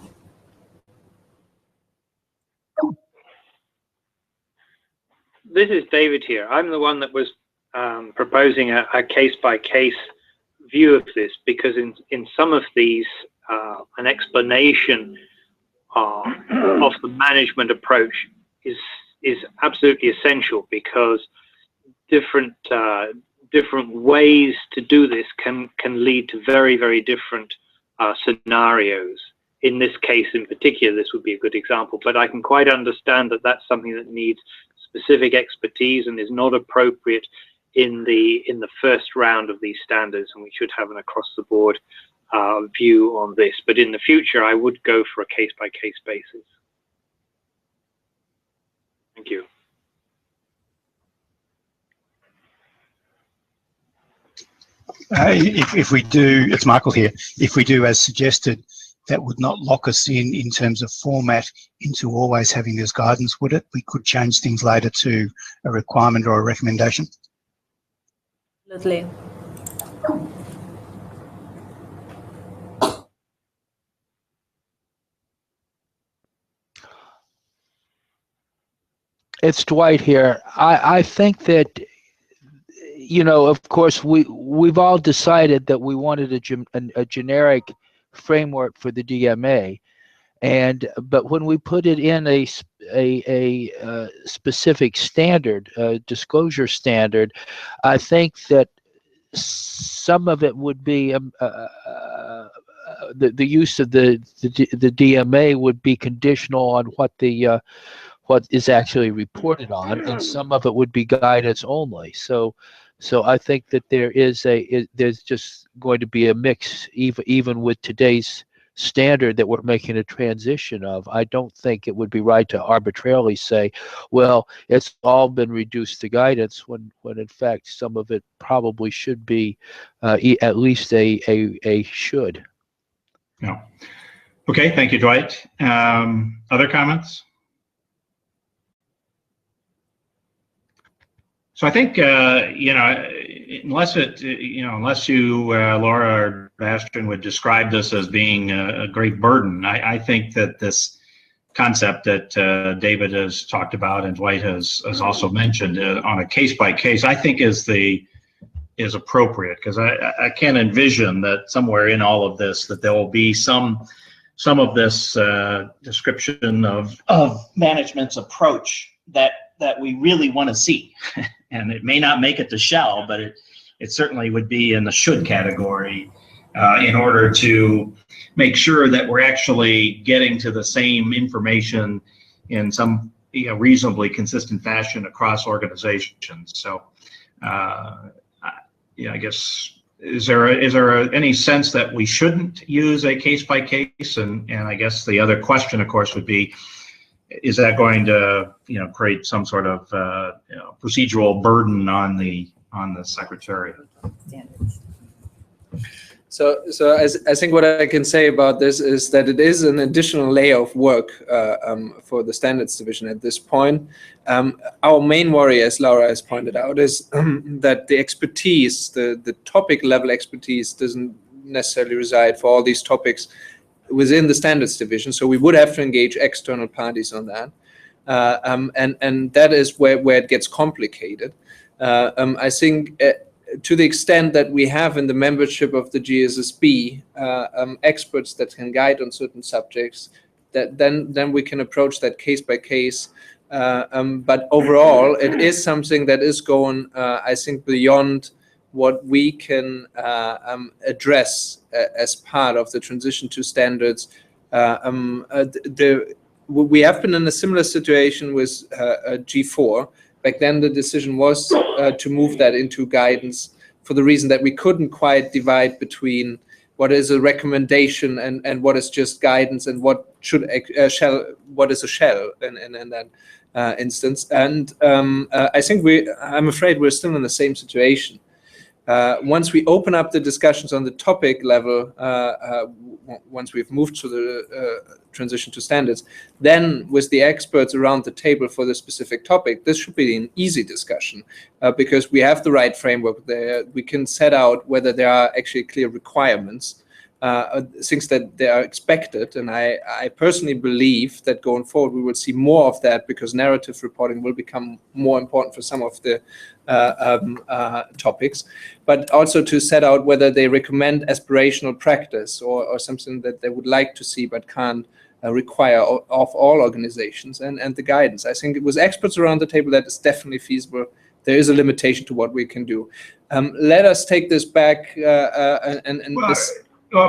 This is David here. I'm the one that was proposing a case-by-case view of this, because in some of these, an explanation of the management approach is absolutely essential, because different ways to do this can lead to very, very different scenarios. In this case in particular, this would be a good example, but I can quite understand that that's something that needs specific expertise and is not appropriate in the first round of these standards, and we should have an across-the-board view on this. But in the future, I would go for a case-by-case basis. Thank you. If we do, it's Michael here, if we do as suggested, that would not lock us in terms of format into always having this guidance, would it? We could change things later to a requirement or a recommendation. Absolutely. It's Dwight here. I think that, you know, of course, we've all decided that we wanted a generic framework for the DMA, but when we put it in a specific standard, disclosure standard, I think that some of it would be the use of the DMA would be conditional on what is actually reported on, and some of it would be guidance only. So I think that there's just going to be a mix, even with today's standard that we're making a transition of. I don't think it would be right to arbitrarily say, well, it's all been reduced to guidance, when in fact some of it probably should be at least a should. Yeah. Okay, thank you, Dwight. Other comments? So I think, you know, unless you, Laura or Bastian, would describe this as being a great burden, I think that this concept that David has talked about and Dwight has also mentioned on a case-by-case, I think is appropriate, because I can envision that somewhere in all of this that there will be some of this description of management's approach that we really want to see. And it may not make it to shall, but it certainly would be in the should category in order to make sure that we're actually getting to the same information in some reasonably consistent fashion across organizations. So, I guess, is there any sense that we shouldn't use a case by case? And I guess the other question, of course, would be, is that going to create some sort of procedural burden on the Secretariat? So I think what I can say about this is that it is an additional layer of work for the Standards Division at this point. Our main worry, as Laura has pointed out, is that the expertise, the topic level expertise, doesn't necessarily reside for all these topics within the standards division. So we would have to engage external parties on that. And that is where it gets complicated. I think to the extent that we have in the membership of the GSSB experts that can guide on certain subjects, that then we can approach that case by case. But overall, it is something that is going, I think, beyond what we can address as part of the transition to standards. We have been in a similar situation with G4. Back then, the decision was to move that into guidance for the reason that we couldn't quite divide between what is a recommendation and what is just guidance, and what should what is a shell in that instance. And I think I'm afraid we're still in the same situation. Once we open up the discussions on the topic level, once we've moved to the transition to standards, then with the experts around the table for the specific topic, this should be an easy discussion because we have the right framework there. We can set out whether there are actually clear requirements, things that they are expected. And I personally believe that going forward, we will see more of that because narrative reporting will become more important for some of the topics, but also to set out whether they recommend aspirational practice or something that they would like to see but can't require of all organizations, and the guidance. I think with experts around the table, that is definitely feasible. There is a limitation to what we can do. Let us take this back Well,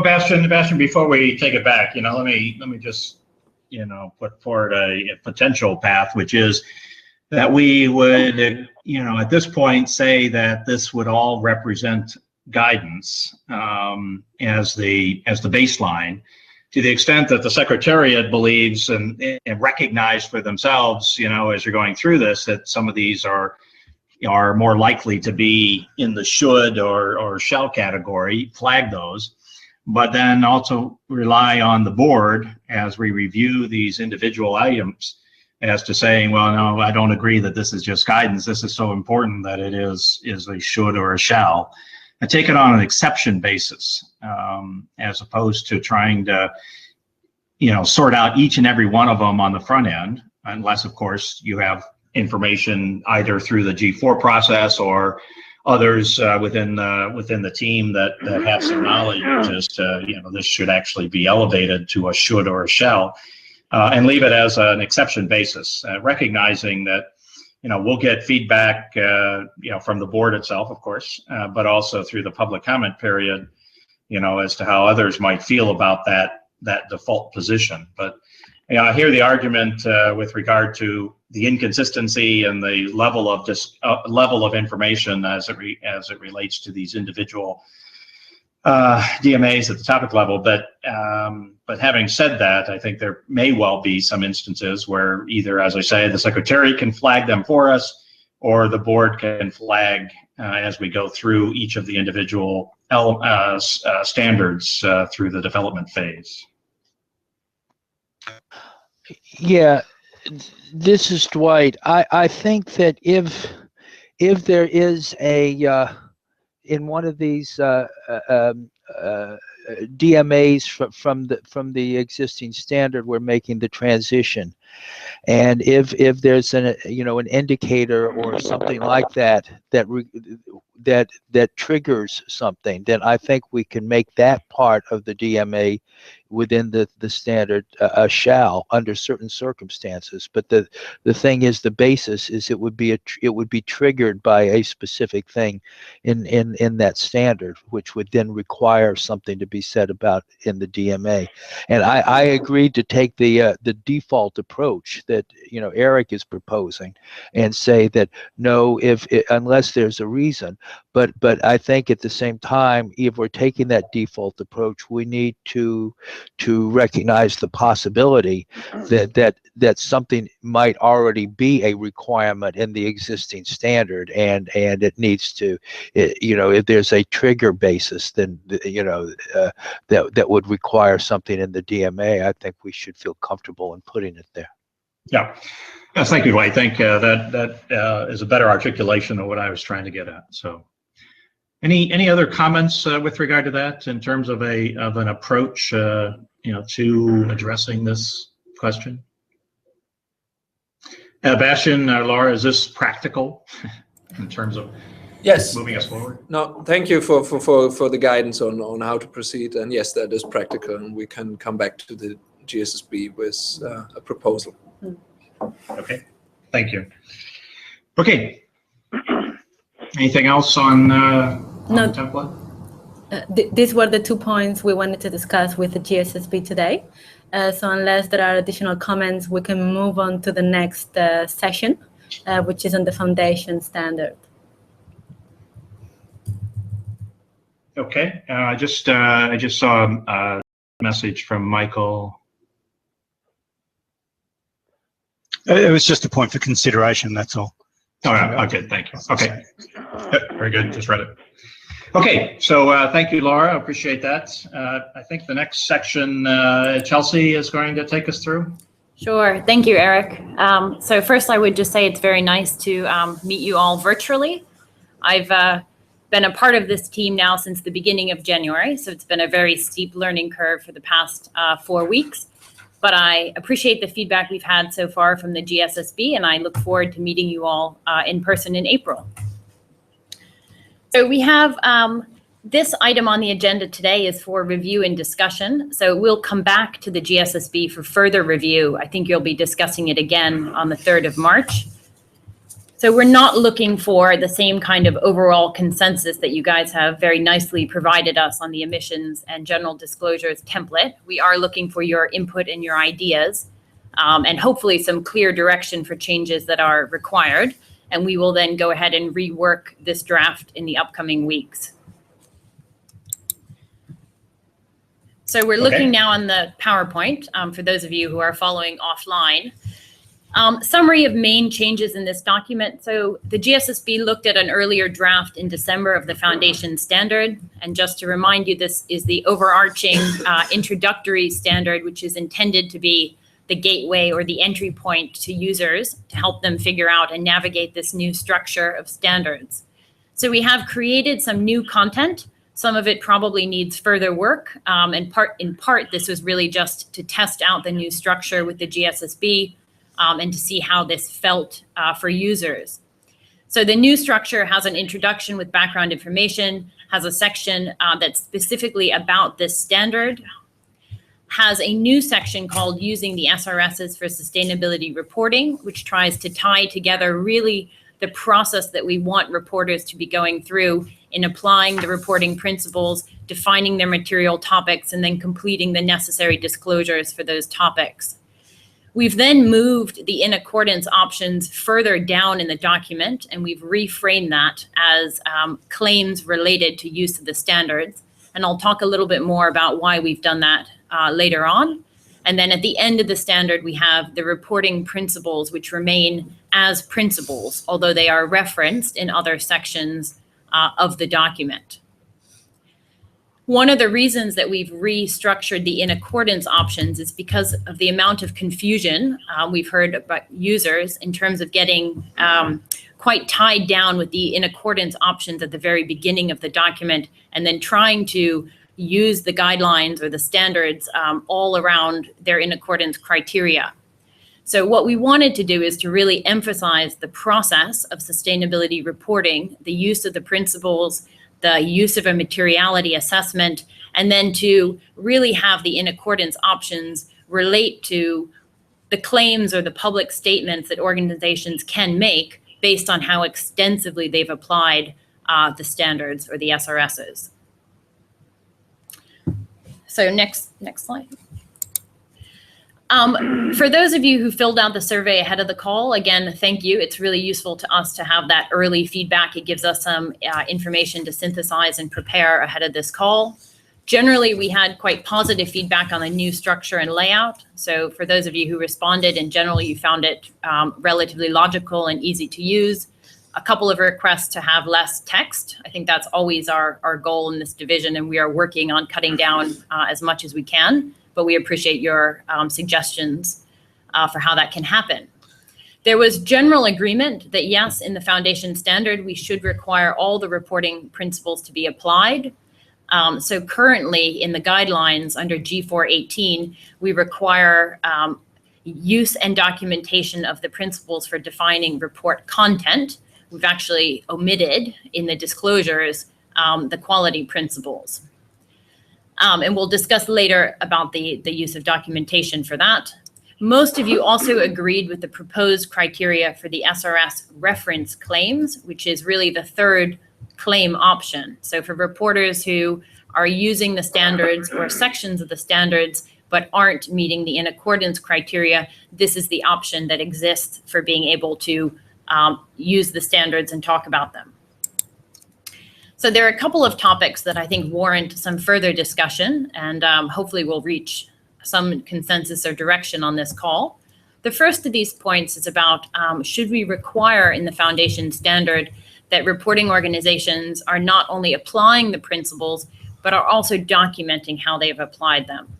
Bastian, before we take it back, let me just, put forward a potential path, which is that we would, at this point say that this would all represent guidance as the baseline, to the extent that the Secretariat believes and recognize for themselves, as you're going through this, that some of these are more likely to be in the should or shall category, flag those. But then also rely on the board as we review these individual items as to saying, well, no, I don't agree that this is just guidance. This is so important that it is a should or a shall, and take it on an exception basis, as opposed to trying to, sort out each and every one of them on the front end, unless, of course, you have information either through the G4 process or others within the team that have some knowledge as to, this should actually be elevated to a should or a shall, and leave it as an exception basis, recognizing that, we'll get feedback, from the board itself, of course, but also through the public comment period, as to how others might feel about that default position. But I hear the argument with regard to the inconsistency and the level of information as it relates to these individual DMAs at the topic level. But having said that, I think there may well be some instances where either, as I say, the Secretary can flag them for us, or the board can flag as we go through each of the individual standards through the development phase. Yeah, this is Dwight. I think that if there is a in one of these DMAs from the existing standard, we're making the transition, and if there's an indicator or something like that triggers something, then I think we can make that part of the DMA within the standard shall under certain circumstances. But the thing is, the basis is it would be triggered by a specific thing in that standard, which would then require something to be said about in the DMA. And I agreed to take the default approach that Eric is proposing, and say that no, unless there's a reason. But I think at the same time, if we're taking that default approach, we need to recognize the possibility that something might already be a requirement in the existing standard, and it needs to, if there's a trigger basis, then that would require something in the DMA. I think we should feel comfortable in putting it there. Yeah. Yes, thank you, Dwight. I think that is a better articulation of what I was trying to get at. So, any other comments with regard to that in terms of an approach to addressing this question? Bastian, Laura, is this practical in terms of moving us forward? No, thank you for the guidance on how to proceed. And yes, that is practical, and we can come back to the GSSB with a proposal. Okay, thank you. Okay, anything else on the template? These were the 2 points we wanted to discuss with the GSSB today. So unless there are additional comments, we can move on to the next session, which is on the foundation standard. Okay, I just saw a message from Michael. It was just a point for consideration, that's all. Oh, okay, thank you. Okay, very good, just read it. Okay, so thank you, Laura, I appreciate that. I think the next section, Chelsea is going to take us through. Sure, thank you, Eric. So first I would just say it's very nice to meet you all virtually. I've been a part of this team now since the beginning of January, so it's been a very steep learning curve for the past 4 weeks. But I appreciate the feedback we've had so far from the GSSB, and I look forward to meeting you all in person in April. So we have this item on the agenda today is for review and discussion. So we'll come back to the GSSB for further review. I think you'll be discussing it again on the 3rd of March. So we're not looking for the same kind of overall consensus that you guys have very nicely provided us on the emissions and general disclosures template. We are looking for your input and your ideas, and hopefully some clear direction for changes that are required. And we will then go ahead and rework this draft in the upcoming weeks. So we're looking now on the PowerPoint for those of you who are following offline. Summary of main changes in this document. So the GSSB looked at an earlier draft in December of the foundation standard. And just to remind you, this is the overarching introductory standard, which is intended to be the gateway or the entry point to users to help them figure out and navigate this new structure of standards. So we have created some new content. Some of it probably needs further work. In part, this was really just to test out the new structure with the GSSB and to see how this felt for users. So the new structure has an introduction with background information, has a section that's specifically about this standard, has a new section called Using the SRSs for Sustainability Reporting, which tries to tie together really the process that we want reporters to be going through in applying the reporting principles, defining their material topics, and then completing the necessary disclosures for those topics. We've then moved the in accordance options further down in the document, and we've reframed that as claims related to use of the standards. And I'll talk a little bit more about why we've done that later on. And then at the end of the standard, we have the reporting principles, which remain as principles, although they are referenced in other sections of the document. One of the reasons that we've restructured the in accordance options is because of the amount of confusion we've heard about users in terms of getting quite tied down with the in accordance options at the very beginning of the document, and then trying to use the guidelines or the standards all around their in accordance criteria. So what we wanted to do is to really emphasize the process of sustainability reporting, the use of the principles, the use of a materiality assessment, and then to really have the in accordance options relate to the claims or the public statements that organizations can make based on how extensively they've applied the standards or the SRSs. So next slide. For those of you who filled out the survey ahead of the call, again, thank you. It's really useful to us to have that early feedback. It gives us some information to synthesize and prepare ahead of this call. Generally, we had quite positive feedback on the new structure and layout. So for those of you who responded, in general, you found it relatively logical and easy to use. A couple of requests to have less text. I think that's always our goal in this division, and we are working on cutting down as much as we can, but we appreciate your suggestions for how that can happen. There was general agreement that yes, in the foundation standard, we should require all the reporting principles to be applied. So currently in the guidelines under G418, we require use and documentation of the principles for defining report content. We've actually omitted in the disclosures the quality principles. And we'll discuss later about the use of documentation for that. Most of you also agreed with the proposed criteria for the SRS reference claims, which is really the third claim option. So for reporters who are using the standards or sections of the standards but aren't meeting the in accordance criteria, this is the option that exists for being able to use the standards and talk about them. So there are a couple of topics that I think warrant some further discussion, and hopefully we'll reach some consensus or direction on this call. The first of these points is about should we require in the foundation standard that reporting organizations are not only applying the principles, but are also documenting how they've applied them.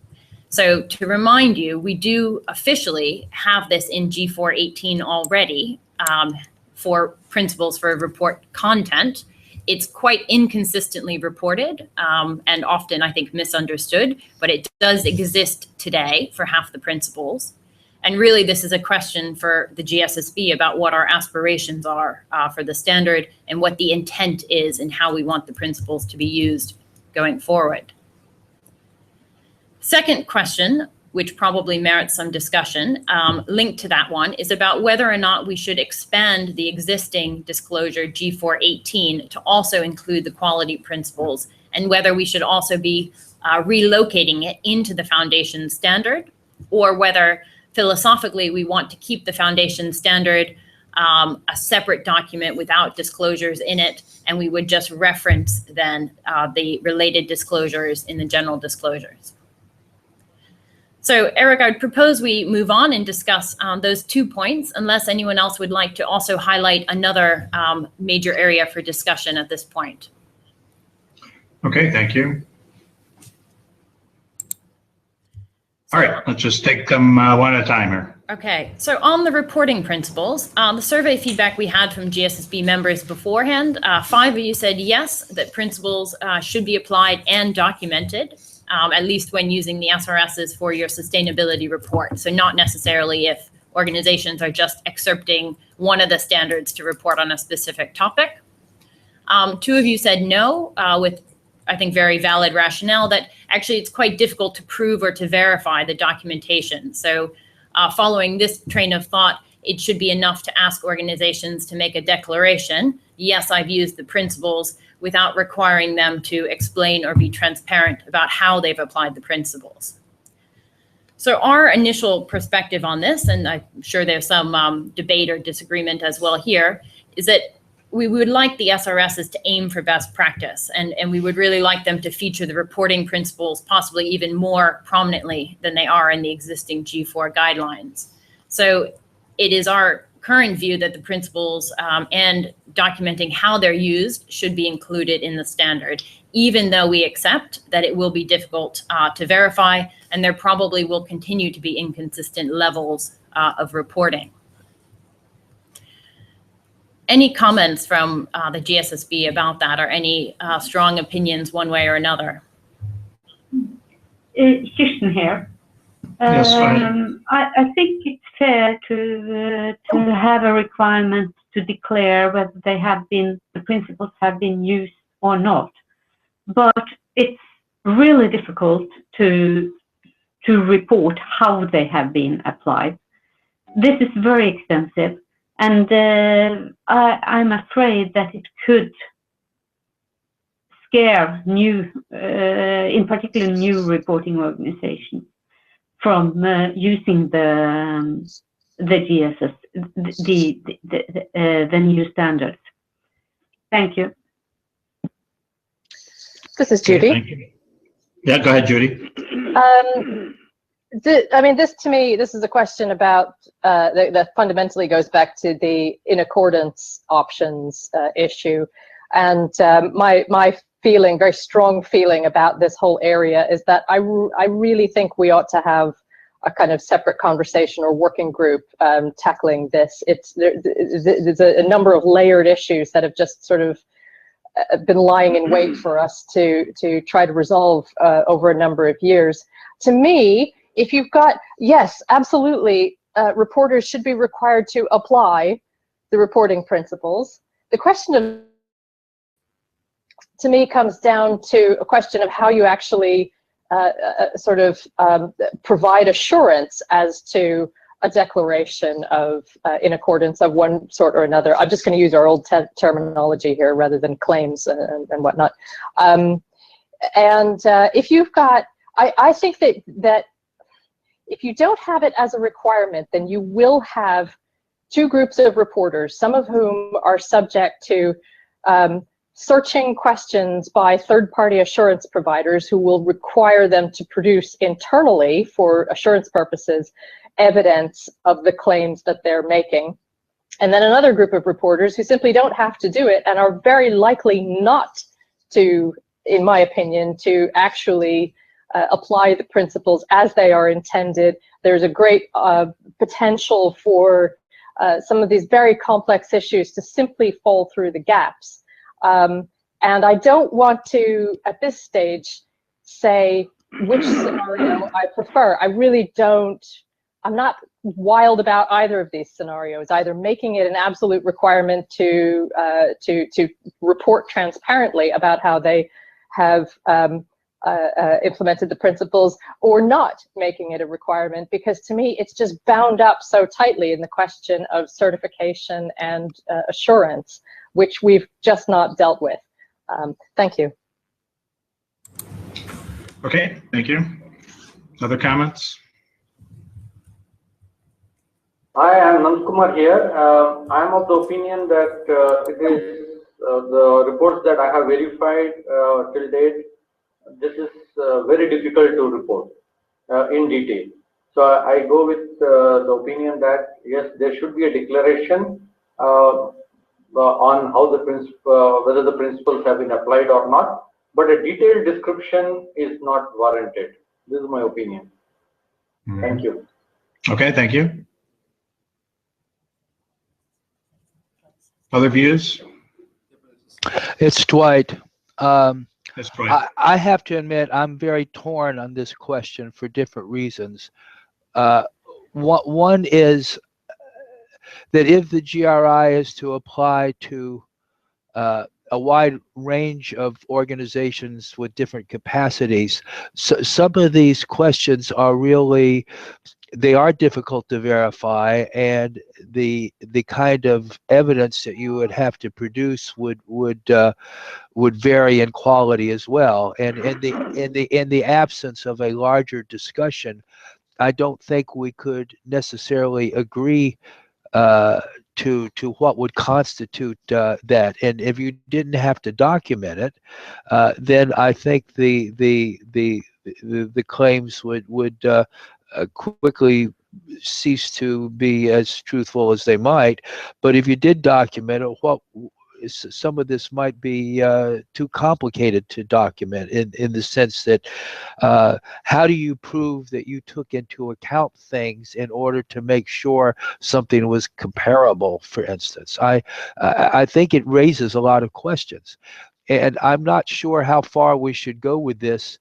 So to remind you, we do officially have this in G418 already for principles for report content. It's quite inconsistently reported and often, I think, misunderstood, but it does exist today for half the principles. And really, this is a question for the GSSB about what our aspirations are for the standard and what the intent is and how we want the principles to be used going forward. Second question, which probably merits some discussion, linked to that one, is about whether or not we should expand the existing disclosure G418 to also include the quality principles, and whether we should also be relocating it into the foundation standard, or whether philosophically we want to keep the foundation standard a separate document without disclosures in it, and we would just reference then the related disclosures in the general disclosures. So Eric, I would propose we move on and discuss those 2 points, unless anyone else would like to also highlight another major area for discussion at this point. Okay, thank you. All right, let's just take them one at a time here. Okay, so on the reporting principles, the survey feedback we had from GSSB members beforehand, 5 of you said yes, that principles should be applied and documented, at least when using the SRSs for your sustainability report. So not necessarily if organizations are just excerpting one of the standards to report on a specific topic. 2 of you said no, with I think very valid rationale that actually it's quite difficult to prove or to verify the documentation. So following this train of thought, it should be enough to ask organizations to make a declaration, yes, I've used the principles, without requiring them to explain or be transparent about how they've applied the principles. So our initial perspective on this, and I'm sure there's some debate or disagreement as well here, is that we would like the SRSs to aim for best practice, and we would really like them to feature the reporting principles possibly even more prominently than they are in the existing G4 guidelines. So it is our current view that the principles and documenting how they're used should be included in the standard, even though we accept that it will be difficult to verify, and there probably will continue to be inconsistent levels of reporting. Any comments from the GSSB about that, or any strong opinions one way or another? Kirsten here. Yes, go ahead. I think it's fair to have a requirement to declare whether the principles have been used or not. But it's really difficult to report how they have been applied. This is very extensive. And I'm afraid that it could scare in particular new reporting organizations from using the GSS, the new standards. Thank you. This is Judy. Thank you. Yeah, go ahead, Judy. I mean, this to me, this is a question about that fundamentally goes back to the in accordance options issue, and my feeling, very strong feeling about this whole area is that I really think we ought to have a kind of separate conversation or working group tackling this. There's a number of layered issues that have just sort of been lying in wait for us to try to resolve over a number of years. To me, if you've got, yes, absolutely, reporters should be required to apply the reporting principles. The question to me comes down to a question of how you actually provide assurance as to a declaration of in accordance of one sort or another. I'm just going to use our old terminology here rather than claims and whatnot. If you've got, I think that if you don't have it as a requirement, then you will have two groups of reporters, some of whom are subject to searching questions by third-party assurance providers who will require them to produce internally, for assurance purposes, evidence of the claims that they're making. And then another group of reporters who simply don't have to do it and are very likely not to, in my opinion, to actually apply the principles as they are intended. There's a great potential for some of these very complex issues to simply fall through the gaps. And I don't want to, at this stage, say which scenario I prefer. I really don't. I'm not wild about either of these scenarios, either making it an absolute requirement to report transparently about how they have implemented the principles, or not making it a requirement, because to me it's just bound up so tightly in the question of certification and assurance, which we've just not dealt with. Thank you. Okay, thank you. Other comments? Hi, I'm Nandkumar here. I'm of the opinion that it is the reports that I have verified till date, this is very difficult to report in detail. So I go with the opinion that yes, there should be a declaration on how the whether the principles have been applied or not, but a detailed description is not warranted. This is my opinion. Thank you. Okay, thank you. Other views? It's Dwight. That's Dwight. I have to admit, I'm very torn on this question for different reasons. One is that if the GRI is to apply to a wide range of organizations with different capacities, so some of these questions are really, they are difficult to verify, and the kind of evidence that you would have to produce would vary in quality as well. And in the absence of a larger discussion, I don't think we could necessarily agree to what would constitute that. And if you didn't have to document it, then I think the claims would quickly cease to be as truthful as they might. But if you did document it, some of this might be too complicated to document, in the sense that how do you prove that you took into account things in order to make sure something was comparable, for instance? I think it raises a lot of questions, and I'm not sure how far we should go with this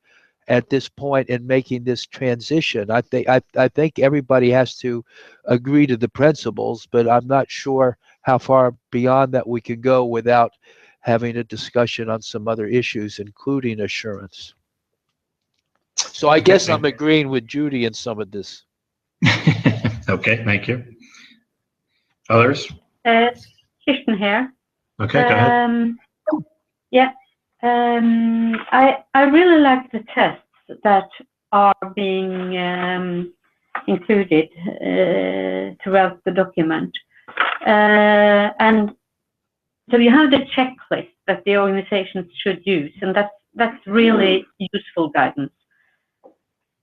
at this point in making this transition. I think everybody has to agree to the principles, but I'm not sure how far beyond that we can go without having a discussion on some other issues, including assurance. So I guess I'm agreeing with Judy in some of this. Okay, thank you. Others? Kirsten here. Okay, go ahead. Yeah, I really like the tests that are being included throughout the document. And so you have the checklist that the organizations should use, and that's really useful guidance.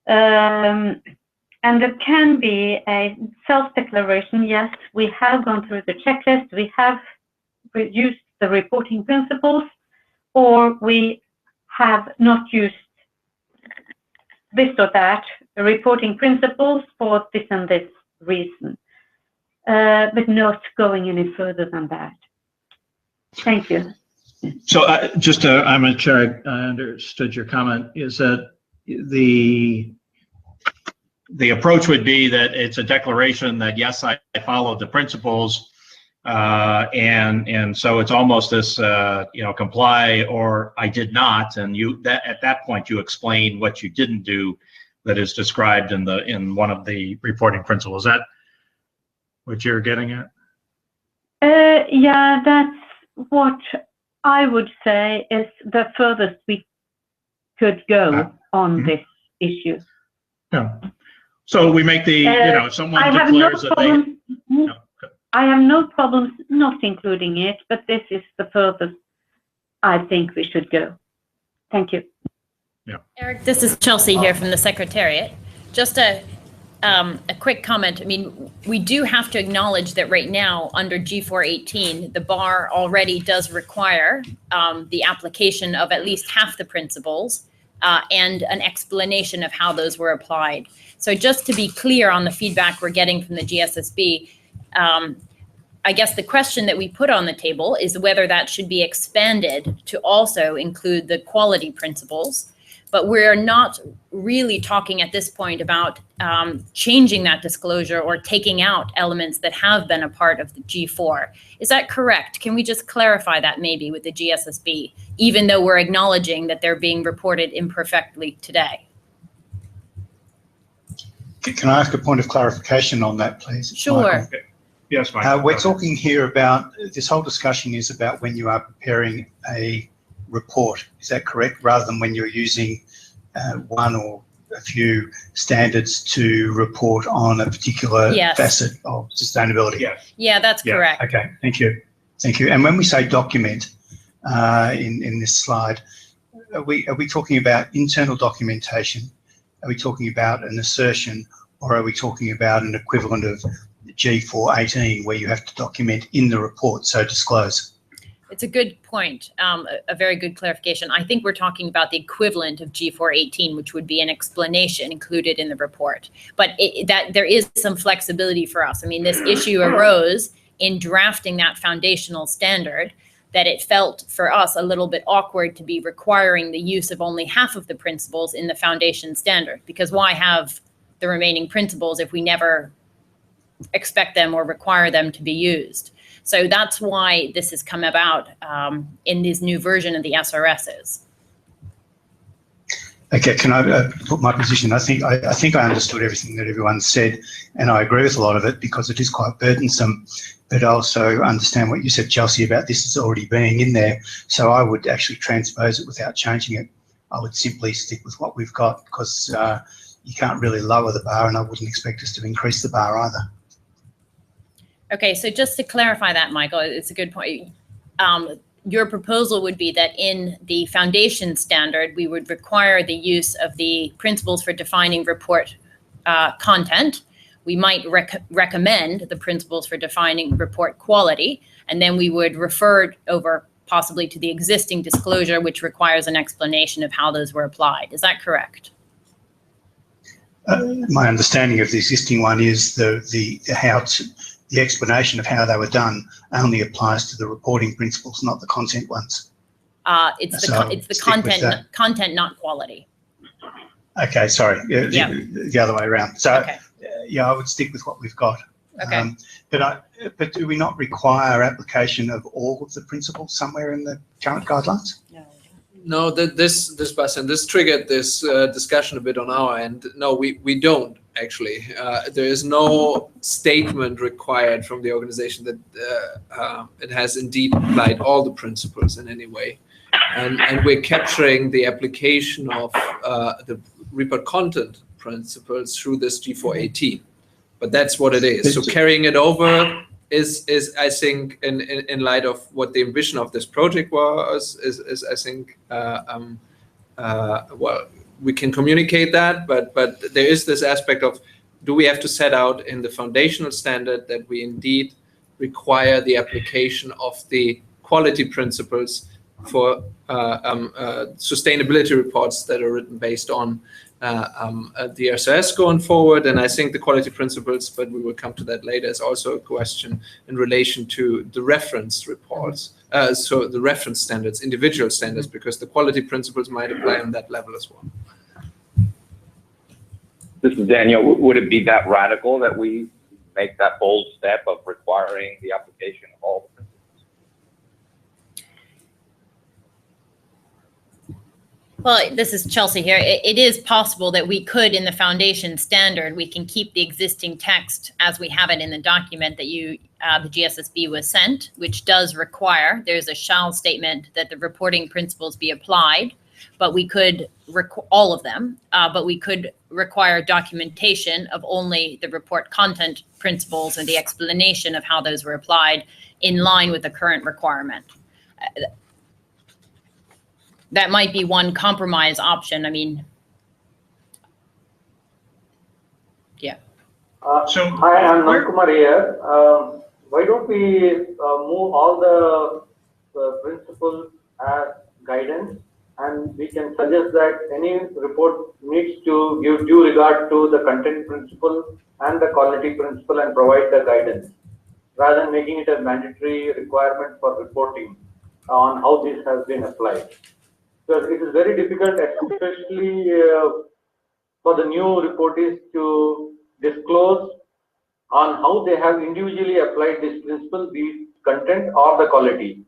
And there can be a self-declaration. Yes, we have gone through the checklist, we have used the reporting principles, or we have not used this or that reporting principles for this and this reason. But not going any further than that. Thank you. So I'm not sure I understood your comment. Is that the approach would be that it's a declaration that, yes, I followed the principles, and so it's almost this, comply or I did not, and at that point you explain what you didn't do that is described in one of the reporting principles. Is that what you're getting at? Yeah, that's what I would say is the furthest we could go on this issue. Yeah. So we make the, if someone declares that they... I have no problems not including it, but this is the furthest I think we should go. Thank you. Yeah. Eric, this is Chelsea here from the Secretariat. Just a quick comment. I mean, we do have to acknowledge that right now under G418, the bar already does require the application of at least half the principles and an explanation of how those were applied. So just to be clear on the feedback we're getting from the GSSB, I guess the question that we put on the table is whether that should be expanded to also include the quality principles. But we're not really talking at this point about changing that disclosure or taking out elements that have been a part of the G4. Is that correct? Can we just clarify that maybe with the GSSB, even though we're acknowledging that they're being reported imperfectly today? Can I ask a point of clarification on that, please? Sure. Michael? Yes, Michael. We're talking here about, this whole discussion is about when you are preparing a report. Is that correct? Rather than when you're using one or a few standards to report on a particular facet of sustainability. Yeah, that's correct. Okay, thank you. Thank you. And when we say document in this slide, are we talking about internal documentation? Are we talking about an assertion, or are we talking about an equivalent of G418 where you have to document in the report, so disclose? It's a good point, a very good clarification. I think we're talking about the equivalent of G418, which would be an explanation included in the report. But that there is some flexibility for us. I mean, this issue arose in drafting that foundational standard, that it felt for us a little bit awkward to be requiring the use of only half of the principles in the foundation standard, because why have the remaining principles if we never expect them or require them to be used? So that's why this has come about in this new version of the SRSs. Okay, can I put my position? I think I understood everything that everyone said, and I agree with a lot of it because it is quite burdensome. But I also understand what you said, Chelsea, about this is already being in there. So I would actually transpose it without changing it. I would simply stick with what we've got, because you can't really lower the bar, and I wouldn't expect us to increase the bar either. Okay, so just to clarify that, Michael, it's a good point. Your proposal would be that in the foundation standard, we would require the use of the principles for defining report content. We might recommend the principles for defining report quality, and then we would refer over possibly to the existing disclosure, which requires an explanation of how those were applied. Is that correct? My understanding of the existing one is the explanation of how they were done only applies to the reporting principles, not the content ones. It's the content, not quality. Okay, sorry. The other way around. So, yeah, I would stick with what we've got. Okay. But do we not require application of all of the principles somewhere in the current guidelines? No, this triggered this discussion a bit on our end. No, we don't actually. There is no statement required from the organization that it has indeed applied all the principles in any way, and we're capturing the application of the report content principles through this G418. But that's what it is. So carrying it over is I think in light of what the ambition of this project was, is I think well, we can communicate that, but there is this aspect of, do we have to set out in the foundational standard that we indeed require the application of the quality principles for sustainability reports that are written based on DSS going forward. And I think the quality principles, but we will come to that later, is also a question in relation to the reference reports. So the reference standards, individual standards, because the quality principles might apply on that level as well. This is Daniel. Would it be that radical that we make that bold step of requiring the application of all the principles? Well, this is Chelsea here. It is possible that we could, in the foundation standard, we can keep the existing text as we have it in the document that the GSSB was sent, which does require, there's a shall statement that the reporting principles be applied, but we could, all of them, but we could require documentation of only the report content principles and the explanation of how those were applied in line with the current requirement. That might be one compromise option. I mean, yeah. Hi, I'm Nankumar here. Why don't we move all the principles as guidance, and we can suggest that any report needs to give due regard to the content principle and the quality principle and provide the guidance, rather than making it a mandatory requirement for reporting on how this has been applied. So it is very difficult, especially for the new reportees, to disclose on how they have individually applied this principle, the content or the quality.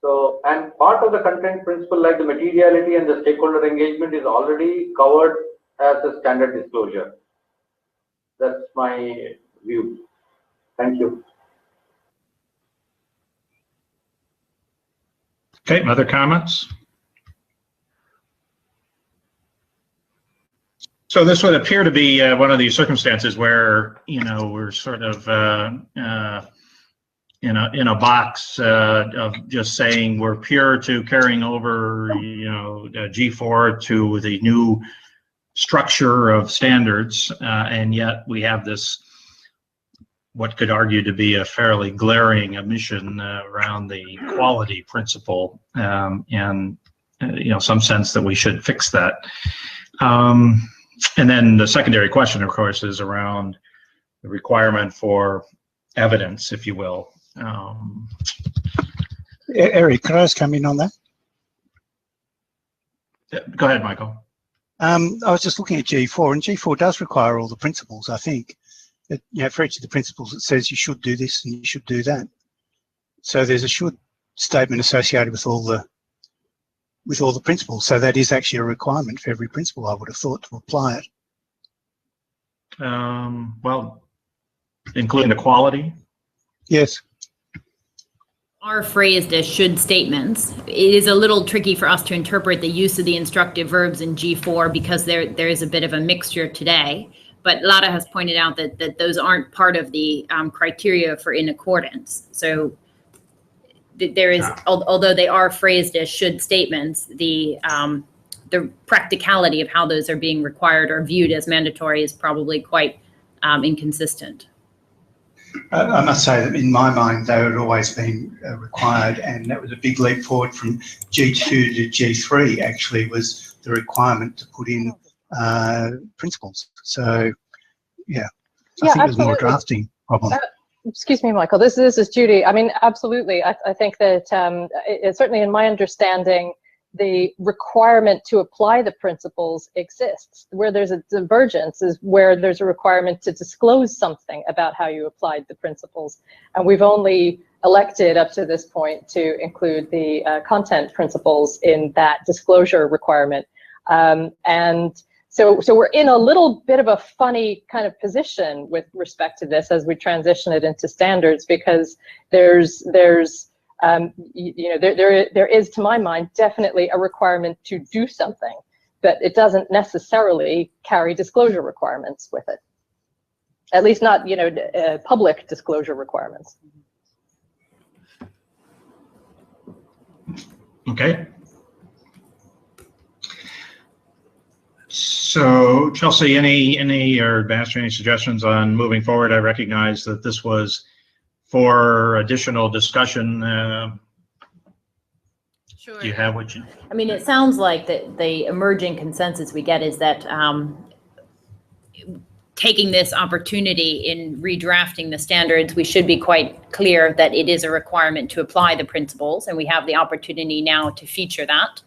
So, and part of the content principle, like the materiality and the stakeholder engagement, is already covered as a standard disclosure. That's my view. Thank you. Okay, other comments? So this would appear to be one of these circumstances where, you know, we're sort of in a box of just saying we're pure to carrying over, you know, G4 to the new structure of standards, and yet we have this, what could argue to be a fairly glaring omission around the quality principle, and you know, some sense that we should fix that. And then the secondary question, of course, is around the requirement for evidence, if you will. Eric, could I just come in on that? Go ahead, Michael. I was just looking at G4, and G4 does require all the principles, I think. It, you know, for each of the principles, it says you should do this and you should do that. So there's a should statement associated with all the principles. So that is actually a requirement for every principle, I would have thought, to apply it. Well, including the quality? Yes. Are phrased as should statements. It is a little tricky for us to interpret the use of the instructive verbs in G4 because there is a bit of a mixture today. But Lada has pointed out that those aren't part of the criteria for in accordance. So there is, although they are phrased as should statements, the practicality of how those are being required or viewed as mandatory is probably quite inconsistent. I must say that in my mind, they had always been required, and that was a big leap forward from G2 to G3, actually, was the requirement to put in principles. So, yeah, I think it was more a drafting problem. Excuse me, Michael, this is Judy. I mean, absolutely. I think that certainly in my understanding, the requirement to apply the principles exists. Where there's a divergence is where there's a requirement to disclose something about how you applied the principles. And we've only elected up to this point to include the content principles in that disclosure requirement. And so we're in a little bit of a funny kind of position with respect to this as we transition it into standards, because there is, to my mind, definitely a requirement to do something, but it doesn't necessarily carry disclosure requirements with it. At least not, public disclosure requirements. Okay. So, Chelsea, any or Bastian, any suggestions on moving forward? I recognize that this was for additional discussion. Do you have what you? I mean, it sounds like the emerging consensus we get is that taking this opportunity in redrafting the standards, we should be quite clear that it is a requirement to apply the principles, and we have the opportunity now to feature that.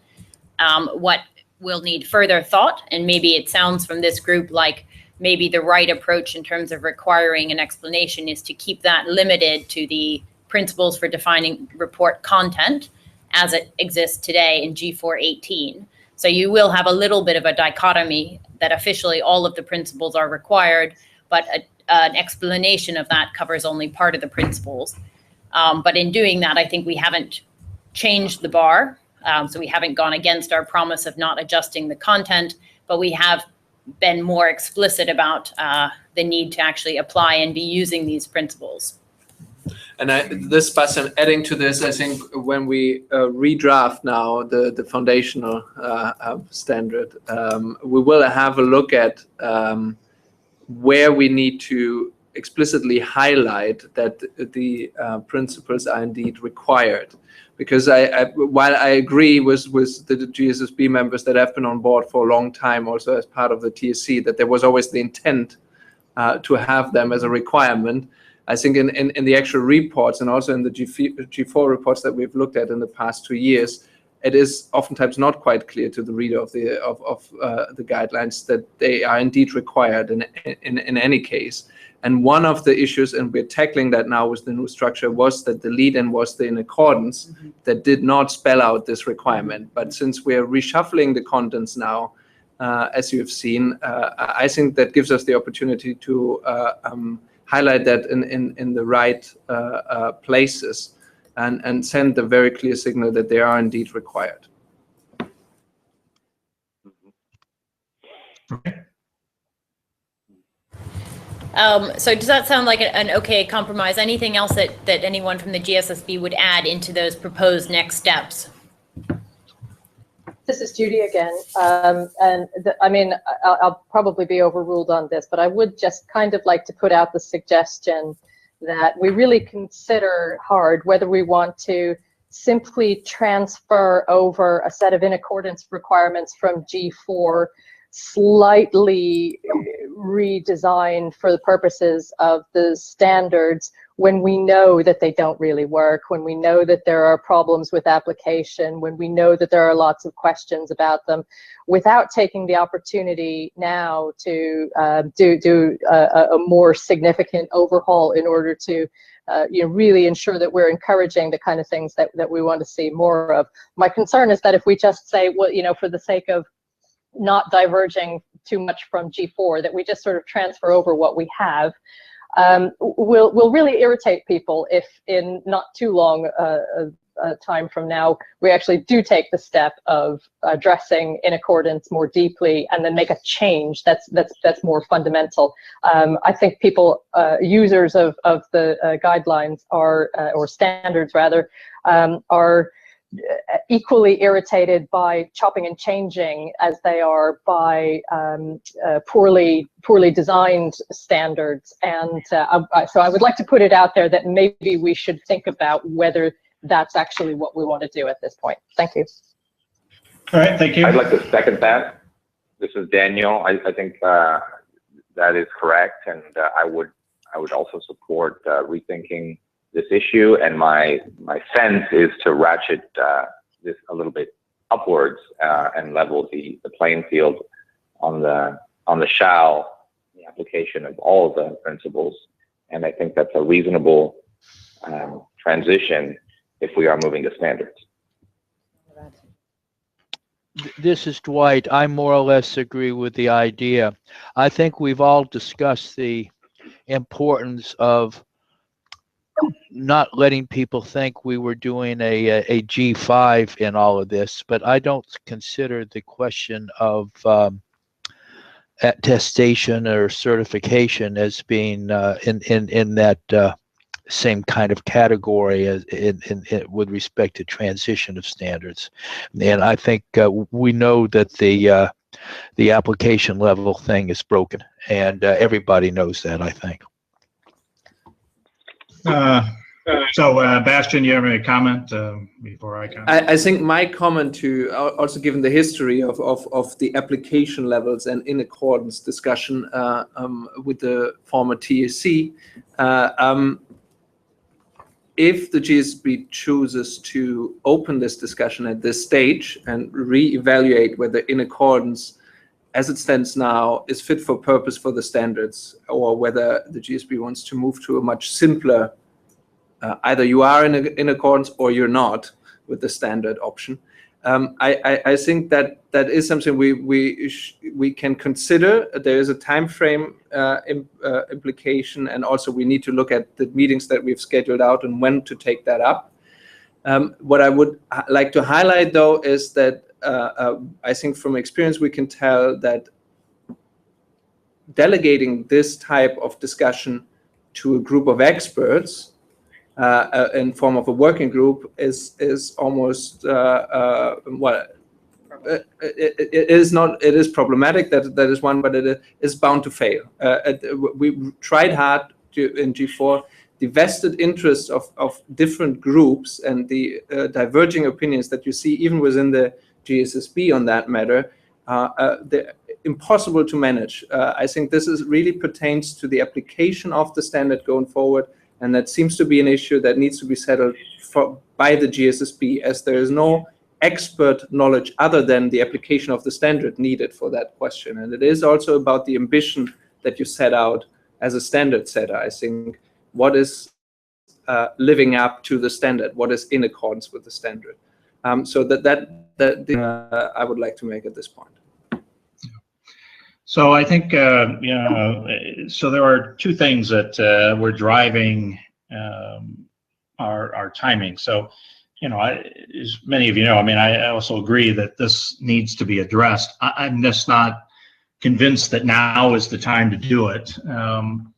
What will need further thought, and maybe it sounds from this group like maybe the right approach in terms of requiring an explanation is to keep that limited to the principles for defining report content as it exists today in G418. So you will have a little bit of a dichotomy that officially all of the principles are required, but an explanation of that covers only part of the principles. But in doing that, I think we haven't changed the bar. So we haven't gone against our promise of not adjusting the content, but we have been more explicit about the need to actually apply and be using these principles. And Bastian, adding to this, I think when we redraft now the foundational standard, we will have a look at where we need to explicitly highlight that the principles are indeed required. Because while I agree with the GSSB members that have been on board for a long time, also as part of the TSC, that there was always the intent to have them as a requirement, I think in the actual reports and also in the G4 reports that we've looked at in the past 2 years, it is oftentimes not quite clear to the reader of the guidelines that they are indeed required in any case. And one of the issues, and we're tackling that now with the new structure, was that the lead-in was the in accordance that did not spell out this requirement. But since we're reshuffling the contents now, as you have seen, I think that gives us the opportunity to highlight that in the right places and send a very clear signal that they are indeed required. Okay. So does that sound like an okay compromise? Anything else that anyone from the GSSB would add into those proposed next steps? This is Judy again. I mean, I'll probably be overruled on this, but I would just kind of like to put out the suggestion that we really consider hard whether we want to simply transfer over a set of in accordance requirements from G4, slightly redesigned for the purposes of the standards, when we know that they don't really work, when we know that there are problems with application, when we know that there are lots of questions about them, without taking the opportunity now to do a more significant overhaul in order to really ensure that we're encouraging the kind of things that we want to see more of. My concern is that if we just say, well, for the sake of not diverging too much from G4, that we just sort of transfer over what we have, will really irritate people if in not too long time from now we actually do take the step of addressing in accordance more deeply and then make a change that's more fundamental. I think people, users of the guidelines are, or standards rather, are equally irritated by chopping and changing as they are by poorly designed standards. And so I would like to put it out there that maybe we should think about whether that's actually what we want to do at this point. Thank you. All right, thank you. I'd like to second that. This is Daniel. I think that is correct, and I would also support rethinking this issue, and my sense is to ratchet this a little bit upwards and level the playing field on the shall, the application of all of the principles. And I think that's a reasonable transition if we are moving to standards. This is Dwight. I more or less agree with the idea. I think we've all discussed the importance of not letting people think we were doing a G5 in all of this, but I don't consider the question of attestation or certification as being in that same kind of category as with respect to transition of standards. And I think we know that the application level thing is broken, and everybody knows that, I think. So, Bastian, you have any comment before I comment? I think my comment to also given the history of the application levels and in accordance discussion with the former TSC, if the GSB chooses to open this discussion at this stage and re-evaluate whether in accordance as it stands now is fit for purpose for the standards, or whether the GSB wants to move to a much simpler either you are in accordance or you're not with the standard option. I think that is something we can consider. There is a time frame implication, and also we need to look at the meetings that we've scheduled out and when to take that up. What I would like to highlight, though, is that I think from experience we can tell that delegating this type of discussion to a group of experts in form of a working group is almost it is problematic. That is one, but it is bound to fail. We tried hard in G4. The vested interests of different groups and the diverging opinions that you see even within the GSSB on that matter, they're impossible to manage. I think this really pertains to the application of the standard going forward. And that seems to be an issue that needs to be settled by the GSSB, as there is no expert knowledge other than the application of the standard needed for that question. And it is also about the ambition that you set out as a standard setter. I think what is living up to the standard, what is in accordance with the standard. So that I would like to make at this point. So I think, so there are two things that were driving our timing. So, as many of you know, I also agree that this needs to be addressed. I'm just not convinced that now is the time to do it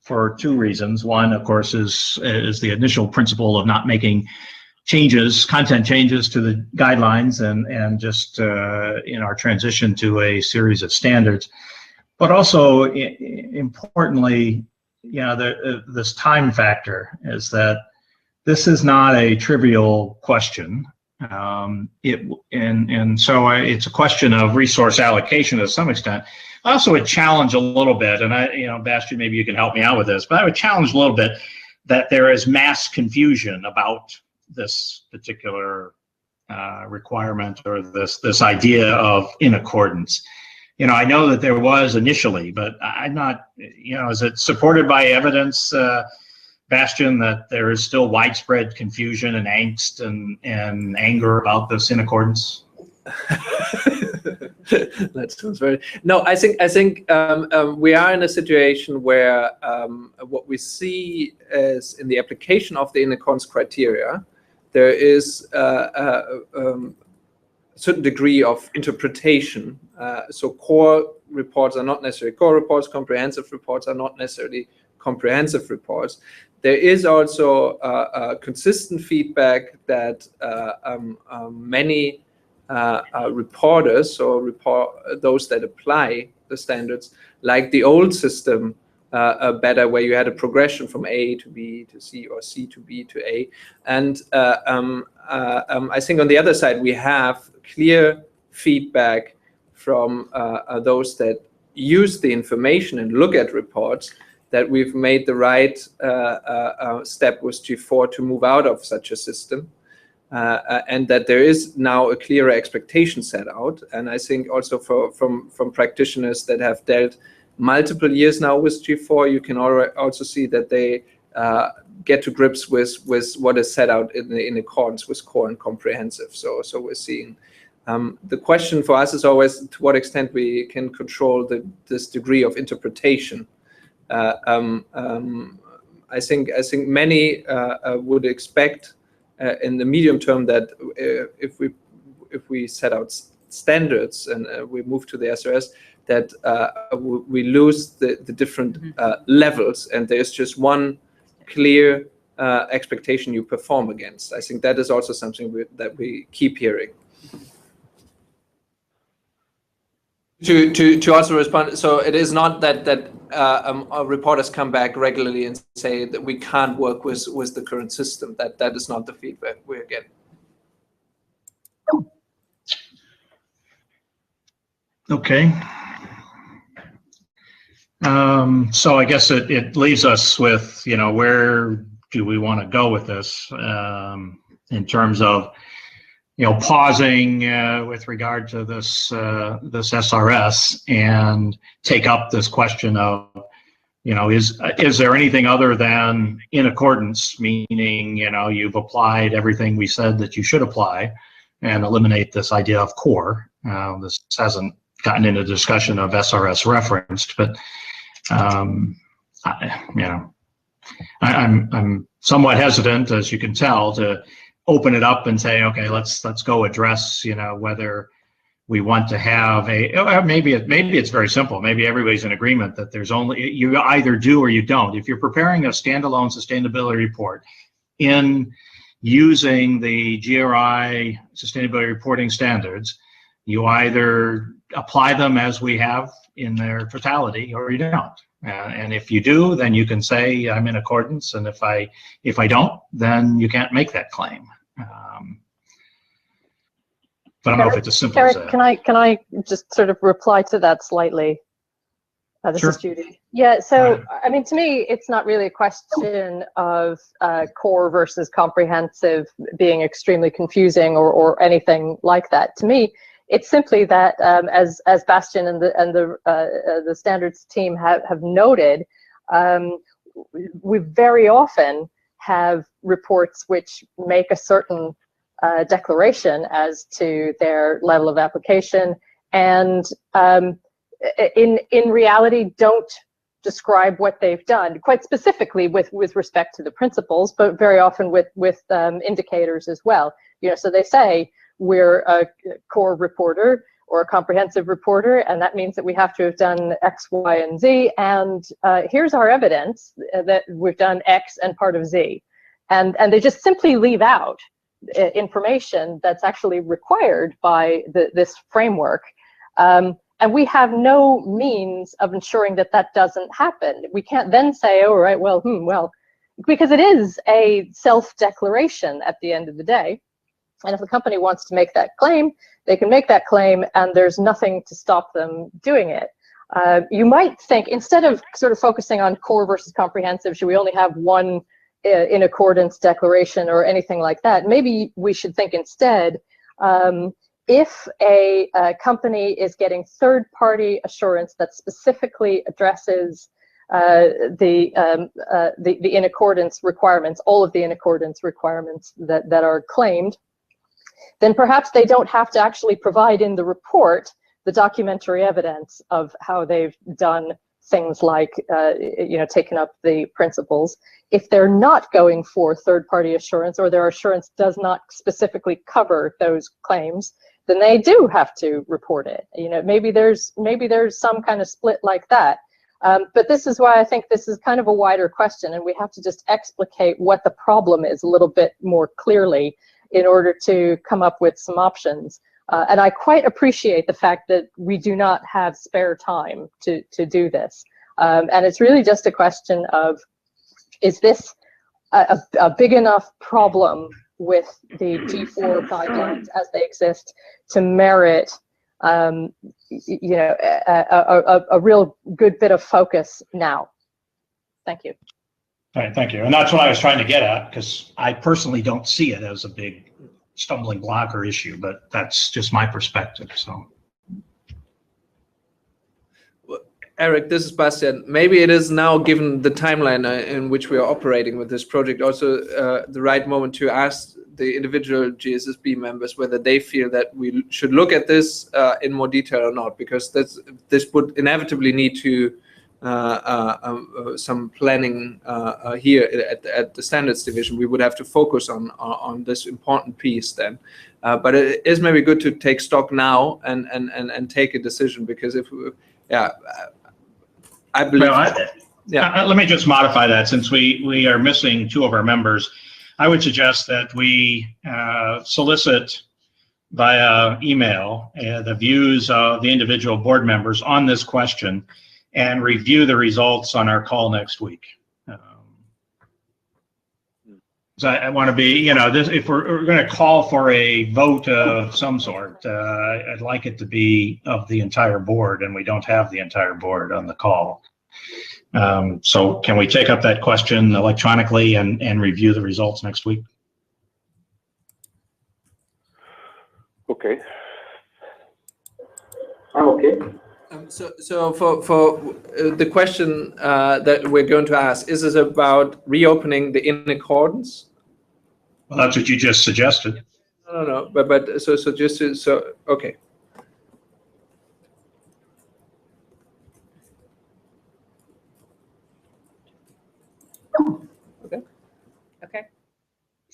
for two reasons. One, of course, is the initial principle of not making content changes to the guidelines and just in our transition to a series of standards. But also, importantly, this time factor is that this is not a trivial question. So it's a question of resource allocation to some extent. Also, would challenge a little bit, and Bastian, maybe you can help me out with this, but I would challenge a little bit that there is mass confusion about this particular requirement or this idea of in accordance. I know that there was initially, but I'm not, is it supported by evidence, Bastian, that there is still widespread confusion and angst and anger about this in accordance? That sounds very. No, I think we are in a situation where what we see is in the application of the in accordance criteria, there is certain degree of interpretation. So core reports are not necessarily core reports, comprehensive reports are not necessarily comprehensive reports. There is also consistent feedback that many reporters or those that apply the standards like the old system better, where you had a progression from A to B to C or C to B to A. And I think on the other side, we have clear feedback from those that use the information and look at reports that we've made the right step with G4 to move out of such a system. And that there is now a clearer expectation set out. And I think also from practitioners that have dealt multiple years now with G4, you can also see that they get to grips with what is set out in accordance with core and comprehensive. So we're seeing the question for us is always to what extent we can control this degree of interpretation. I think many would expect in the medium term that if we set out standards and we move to the SRS, that we lose the different levels, and there's just one clear expectation you perform against. I think that is also something that we keep hearing. To also respond, so it is not that reporters come back regularly and say that we can't work with the current system. That is not the feedback we're getting. Okay. So I guess it leaves us with, where do we want to go with this in terms of, pausing with regard to this SRS and take up this question of, is there anything other than in accordance, meaning, you've applied everything we said that you should apply, and eliminate this idea of core. This hasn't gotten into discussion of SRS referenced, but I'm somewhat hesitant, as you can tell, to open it up and say, okay, let's go address, whether we want to have maybe it's very simple. Maybe everybody's in agreement that there's only, you either do or you don't. If you're preparing a standalone sustainability report in using the GRI sustainability reporting standards, you either apply them as we have in their totality or you don't. And if you do, then you can say I'm in accordance, and if I don't, then you can't make that claim. But I don't know if it's as simple as that. Can I just sort of reply to that slightly? This Sure. is Judy. Yeah, so I mean, to me, it's not really a question of core versus comprehensive being extremely confusing or anything like that. To me, it's simply that, as Bastian and the standards team have noted, we very often have reports which make a certain declaration as to their level of application, and in reality don't describe what they've done, quite specifically with respect to the principles, but very often with indicators as well. So they say we're a core reporter or a comprehensive reporter, and that means that we have to have done X, Y, and Z, and here's our evidence that we've done X and part of Z. And they just simply leave out information that's actually required by this framework. And we have no means of ensuring that that doesn't happen. We can't then say, oh, right, well, because it is a self-declaration at the end of the day. And if a company wants to make that claim, they can make that claim, and there's nothing to stop them doing it. You might think, instead of sort of focusing on core versus comprehensive, should we only have one in accordance declaration or anything like that? Maybe we should think instead, if a company is getting third-party assurance that specifically addresses the in accordance requirements, all of the in accordance requirements that are claimed, then perhaps they don't have to actually provide in the report the documentary evidence of how they've done things like, taken up the principles. If they're not going for third-party assurance, or their assurance does not specifically cover those claims, then they do have to report it. Maybe there's some kind of split like that. But this is why I think this is kind of a wider question, and we have to just explicate what the problem is a little bit more clearly in order to come up with some options. And I quite appreciate the fact that we do not have spare time to do this. And it's really just a question of, is this a big enough problem with the G4 guidelines as they exist to merit a real good bit of focus now? Thank you. All right, thank you. And that's what I was trying to get at, because I personally don't see it as a big stumbling block or issue, but that's just my perspective. So, Eric, this is Bastian. Maybe it is now, given the timeline in which we are operating with this project, also the right moment to ask the individual GSSB members whether they feel that we should look at this in more detail or not, because this would inevitably need to some planning here at the standards division. We would have to focus on this important piece then. But it is maybe good to take stock now and take a decision, because if I believe. Let me just modify that, since we are missing two of our members. I would suggest that we solicit via email the views of the individual board members on this question, and review the results on our call next week. So I want to be, if we're going to call for a vote of some sort, I'd like it to be of the entire board, and we don't have the entire board on the call. So can we take up that question electronically and review the results next week? Okay. I'm okay. So for the question that we're going to ask, is it about reopening the in accordance? Well, that's what you just suggested. No. But so just to, so okay.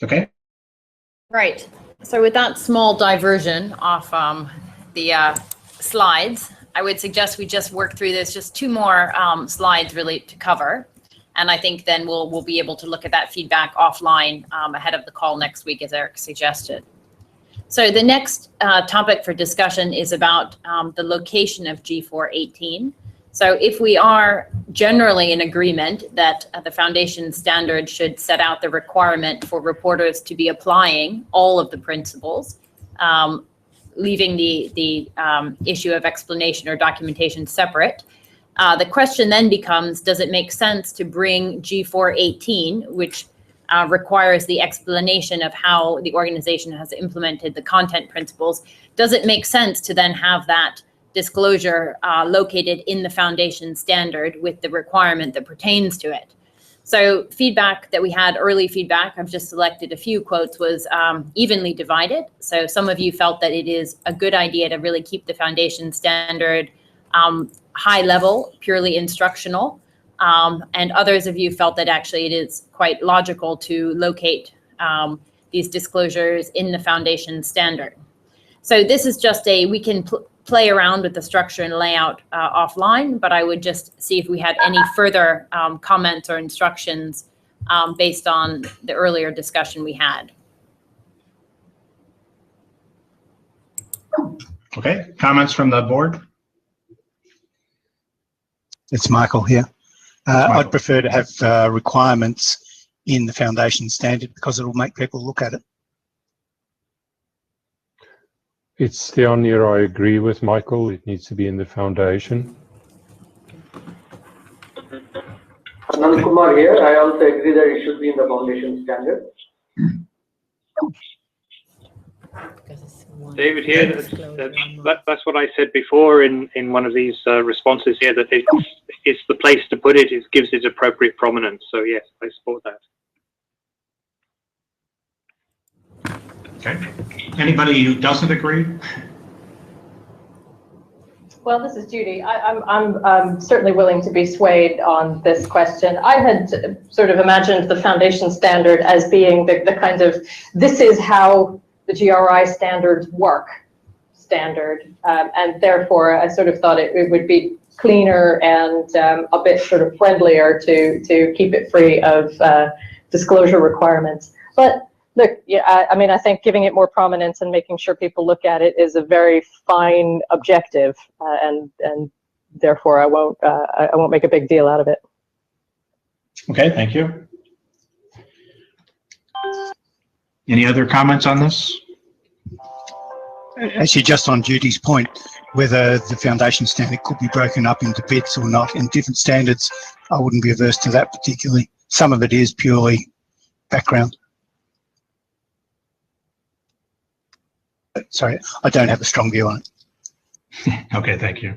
Okay. Right. So with that small diversion off the slides, I would suggest we just work through this. Just two more slides really to cover, and I think then we'll be able to look at that feedback offline ahead of the call next week, as Eric suggested. So the next topic for discussion is about the location of G418. So if we are generally in agreement that the foundation standard should set out the requirement for reporters to be applying all of the principles, leaving the issue of explanation or documentation separate, the question then becomes, does it make sense to bring G418, which requires the explanation of how the organization has implemented the content principles, does it make sense to then have that disclosure located in the foundation standard with the requirement that pertains to it? So feedback that we had, early feedback, I've just selected a few quotes, was evenly divided. So some of you felt that it is a good idea to really keep the foundation standard high level, purely instructional. And others of you felt that actually it is quite logical to locate these disclosures in the foundation standard. So this is just we can play around with the structure and layout offline, but I would just see if we had any further comments or instructions based on the earlier discussion we had. Okay, comments from the board? It's Michael here. I'd prefer to have requirements in the foundation standard because it will make people look at it. It's down here. I agree with Michael. It needs to be in the foundation. Anand Kumar here. I also agree that it should be in the foundation standard. David here, that's what I said before in one of these responses here, that it's the place to put it. It gives it appropriate prominence. So yes, I support that. Okay. Anybody who doesn't agree? Well, this is Judy. I'm certainly willing to be swayed on this question. I had sort of imagined the foundation standard as being the kind of, this is how the GRI standards work standard. And therefore, I sort of thought it would be cleaner and a bit sort of friendlier to keep it free of disclosure requirements. But look, yeah, I mean, I think giving it more prominence and making sure people look at it is a very fine objective, and therefore I won't make a big deal out of it. Okay, thank you. Any other comments on this? Actually, just on Judy's point, whether the foundation standard could be broken up into bits or not in different standards, I wouldn't be averse to that particularly. Some of it is purely background. Sorry, I don't have a strong view on it. Okay, thank you.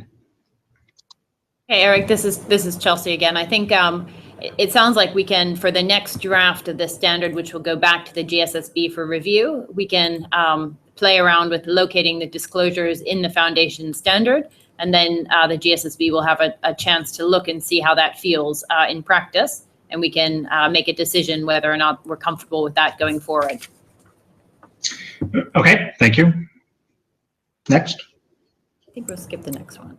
Hey, Eric, this is Chelsea again. I think it sounds like we can, for the next draft of this standard, which will go back to the GSSB for review, we can play around with locating the disclosures in the foundation standard, and then the GSSB will have a chance to look and see how that feels in practice, and we can make a decision whether or not we're comfortable with that going forward. Okay, thank you. Next. I think we'll skip the next one.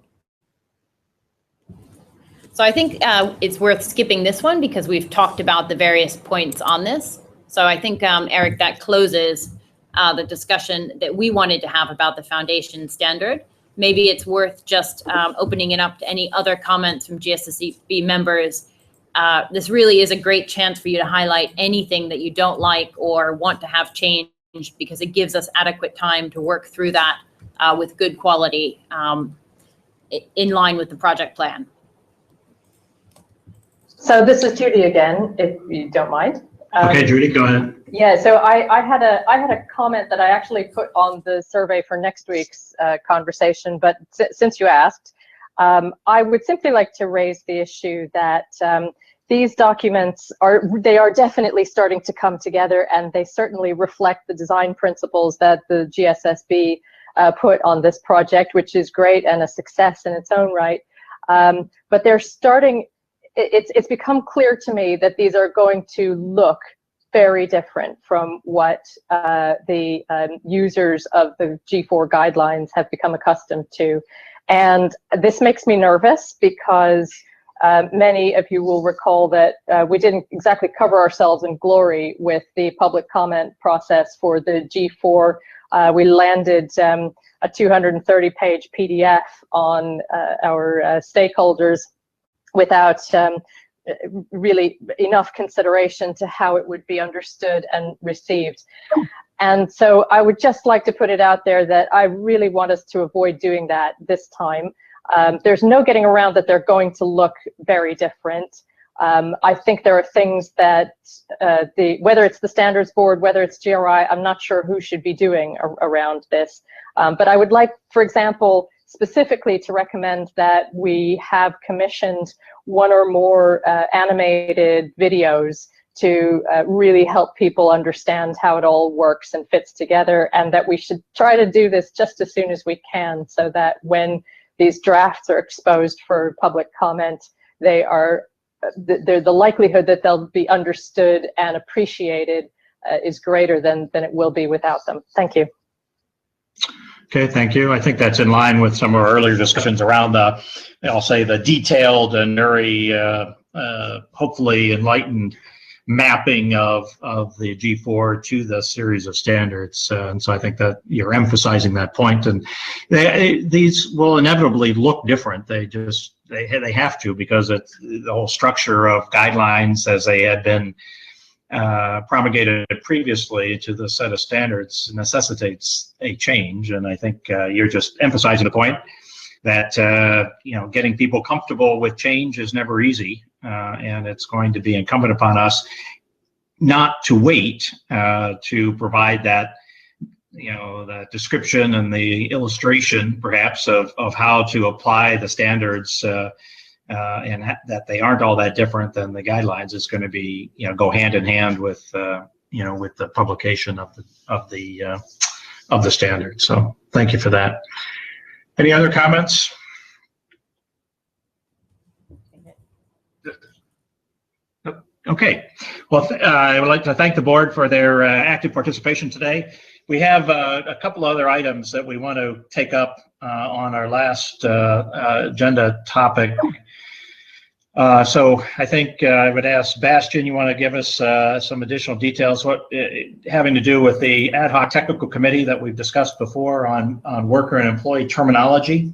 So I think it's worth skipping this one because we've talked about the various points on this. So I think, Eric, that closes the discussion that we wanted to have about the foundation standard. maybe it's worth just opening it up to any other comments from GSSB members. This really is a great chance for you to highlight anything that you don't like or want to have changed, because it gives us adequate time to work through that with good quality in line with the project plan. So this is Judy again, if you don't mind. Okay, Judy, go ahead. Yeah, so I had a comment that I actually put on the survey for next week's conversation, but since you asked, I would simply like to raise the issue that these documents are definitely starting to come together, and they certainly reflect the design principles that the GSSB put on this project, which is great and a success in its own right. But they're starting. It's become clear to me that these are going to look very different from what the users of the G4 guidelines have become accustomed to. And this makes me nervous because many of you will recall that we didn't exactly cover ourselves in glory with the public comment process for the G4. We landed a 230-page PDF on our stakeholders without really enough consideration to how it would be understood and received. And so I would just like to put it out there that I really want us to avoid doing that this time. There's no getting around that they're going to look very different. I think there are things that whether it's the standards board, whether it's GRI, I'm not sure who should be doing around this. But I would like, for example, specifically to recommend that we have commissioned one or more animated videos to really help people understand how it all works and fits together, and that we should try to do this just as soon as we can, so that when these drafts are exposed for public comment, they are the likelihood that they'll be understood and appreciated is greater than it will be without them. Thank you. Okay, thank you. I think that's in line with some of our earlier discussions around I'll say the detailed and very hopefully enlightened mapping of the G4 to the series of standards. And so I think that you're emphasizing that point. And these will inevitably look different. They have to, because it's the whole structure of guidelines as they had been promulgated previously to the set of standards necessitates a change. And I think you're just emphasizing the point that getting people comfortable with change is never easy, and it's going to be incumbent upon us not to wait to provide that the description and the illustration perhaps of how to apply the standards, and that they aren't all that different than the guidelines. Is going to be go hand in hand with with the publication of the standards. So thank you for that. Any other comments? Okay. Well, I would like to thank the board for their active participation today. We have a couple other items that we want to take up on our last agenda topic. So I think I would ask Bastian, you want to give us some additional details having to do with the ad hoc technical committee that we've discussed before on worker and employee terminology.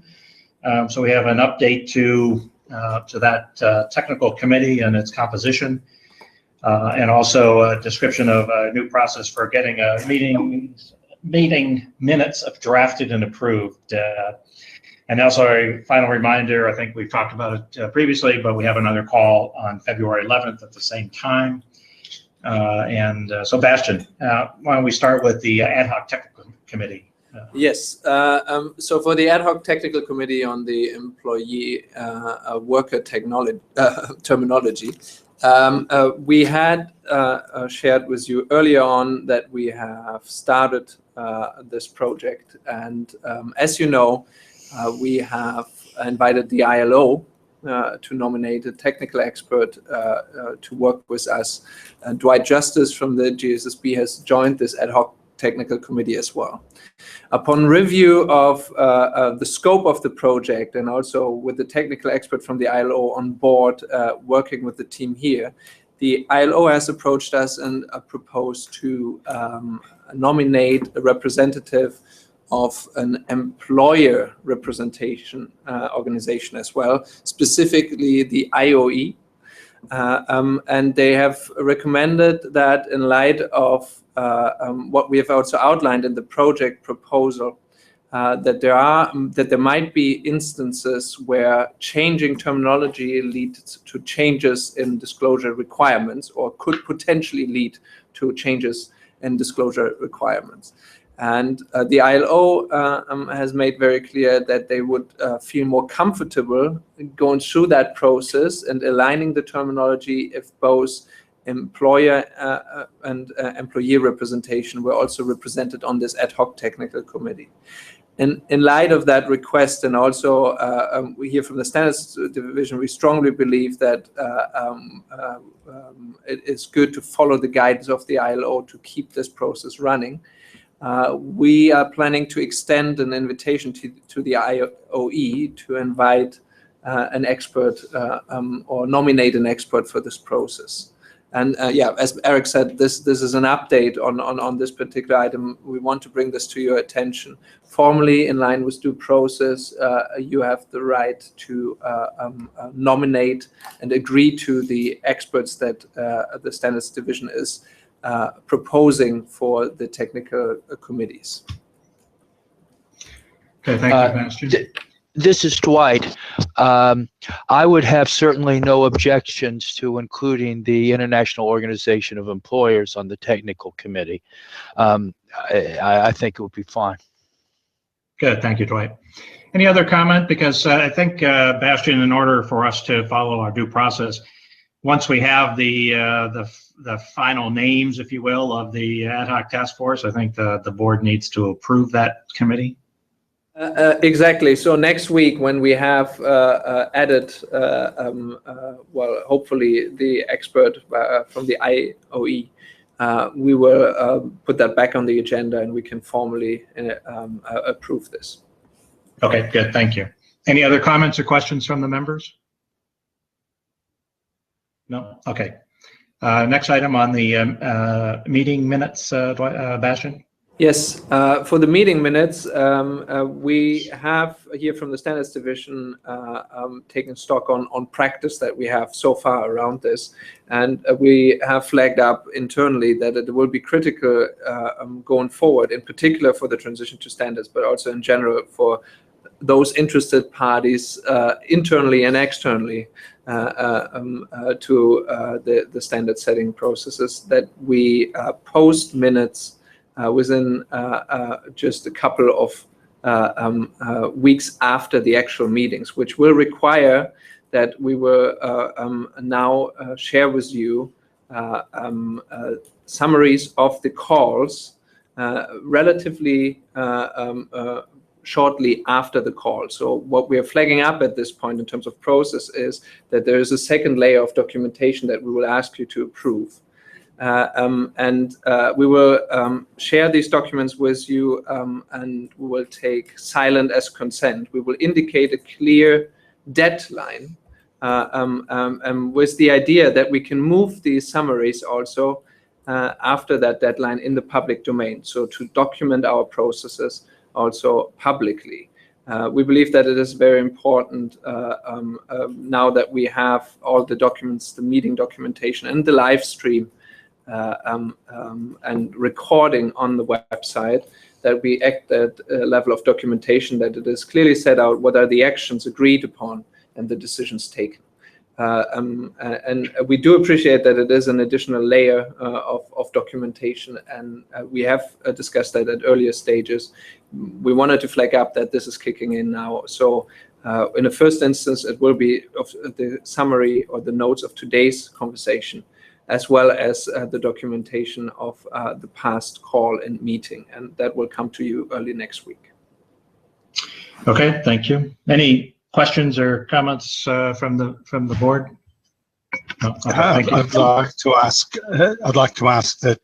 So we have an update to that technical committee and its composition, and also a description of a new process for getting meeting minutes drafted and approved. And also a final reminder, I think we've talked about it previously, but we have another call on February 11th at the same time. So Bastian, why don't we start with the ad hoc technical committee? Yes, so for the ad hoc technical committee on the employee worker terminology, we had shared with you earlier on that we have started this project. And as you know, we have invited the ILO to nominate a technical expert to work with us. Dwight Justice from the GSSB has joined this ad hoc technical committee as well. Upon review of the scope of the project, and also with the technical expert from the ILO on board working with the team here, the ILO has approached us and proposed to nominate a representative of an employer representation organization as well, specifically the IOE. And they have recommended that in light of what we have also outlined in the project proposal, that there might be instances where changing terminology leads to changes in disclosure requirements, or could potentially lead to changes in disclosure requirements. And the ILO has made very clear that they would feel more comfortable going through that process and aligning the terminology if both employer and employee representation were also represented on this ad hoc technical committee. In light of that request, and also we hear from the Standards Division, we strongly believe that it is good to follow the guidance of the ILO to keep this process running. We are planning to extend an invitation to the IOE to invite an expert or nominate an expert for this process. And yeah, as Eric said, this is an update on this particular item. We want to bring this to your attention. Formally, in line with due process, you have the right to nominate and agree to the experts that the Standards Division is proposing for the technical committees. Okay, thank you, Bastian. This is Dwight. I would have certainly no objections to including the International Organization of Employers on the technical committee. I think it would be fine. Good, thank you, Dwight. Any other comment? Because I think, Bastian, in order for us to follow our due process, once we have the final names, if you will, of the ad hoc task force, I think the board needs to approve that committee. Exactly. So next week, when we have added, well, hopefully the expert from the IOE, we will put that back on the agenda and we can formally approve this. Okay, good. Thank you. Any other comments or questions from the members? No? Okay. Next item on the meeting minutes, Bastian. Yes, for the meeting minutes, we have here from the Standards Division taken stock on practice that we have so far around this. And we have flagged up internally that it will be critical going forward, in particular for the transition to standards, but also in general for those interested parties internally and externally to the standard setting processes, that we post minutes within just a couple of weeks after the actual meetings, which will require that we will now share with you summaries of the calls relatively shortly after the call. So what we are flagging up at this point in terms of process is that there is a second layer of documentation that we will ask you to approve. And we will share these documents with you, and we will take silent as consent. We will indicate a clear deadline with the idea that we can move these summaries also after that deadline in the public domain, so to document our processes also publicly. We believe that it is very important now that we have all the documents, the meeting documentation and the live stream and recording on the website, that we act at a level of documentation that it is clearly set out what are the actions agreed upon and the decisions taken. And we do appreciate that it is an additional layer of documentation, and we have discussed that at earlier stages. We wanted to flag up that this is kicking in now. So in the first instance, it will be of the summary or the notes of today's conversation, as well as the documentation of the past call and meeting, and that will come to you early next week. Okay, thank you. Any questions or comments from the board? No? Okay, thank you. I'd like to ask that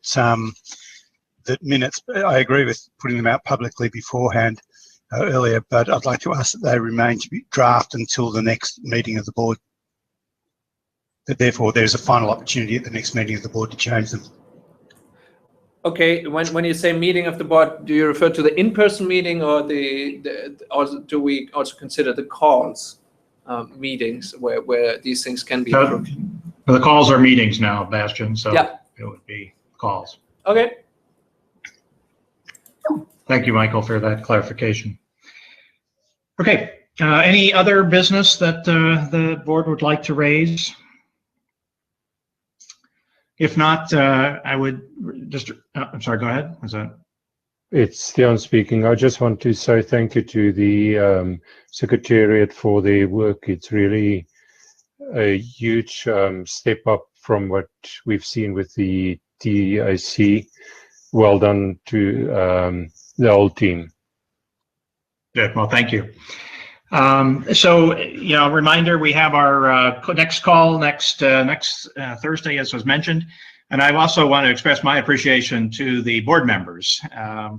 that minutes. I agree with putting them out publicly beforehand earlier, but I'd like to ask that they remain to be draft until the next meeting of the board. That therefore there's a final opportunity at the next meeting of the board to change them. Okay, when you say meeting of the board, do you refer to the in-person meeting or or do we also consider the calls meetings where these things can be approved? The calls are meetings now, Bastian, so yeah. it would be calls. Okay. Thank you, Michael, for that clarification. Okay, any other business that the board would like to raise? If not, I would just, I'm sorry, go ahead. Was that? It's Theon speaking. I just want to say thank you to the Secretariat for their work. It's really a huge step up from what we've seen with the TAC. Well done to the whole team. Good. Well, thank you. So, reminder, we have our next call next Thursday, as was mentioned. And I also want to express my appreciation to the board members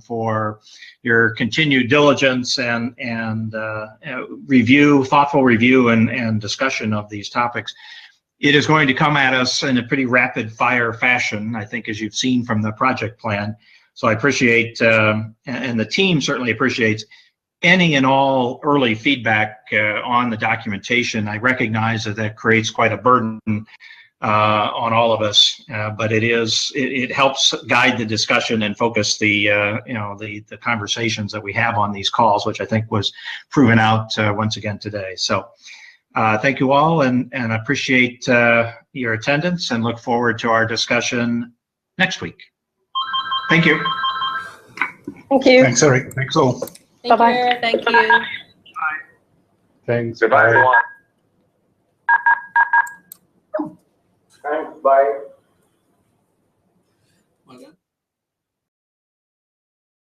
for your continued diligence and thoughtful review and discussion of these topics. It is going to come at us in a pretty rapid fire fashion, I think, as you've seen from the project plan. So I appreciate, and the team certainly appreciates, any and all early feedback on the documentation. I recognize that creates quite a burden on all of us, but it helps guide the discussion and focus the conversations that we have on these calls, which I think was proven out once again today. So thank you all, and appreciate your attendance, and look forward to our discussion next week. Thank you. Thank you. Thanks, Eric. Thanks all. Bye-bye. Thank you. Thanks. Goodbye, Bye. everyone. Thanks. Bye. Well done.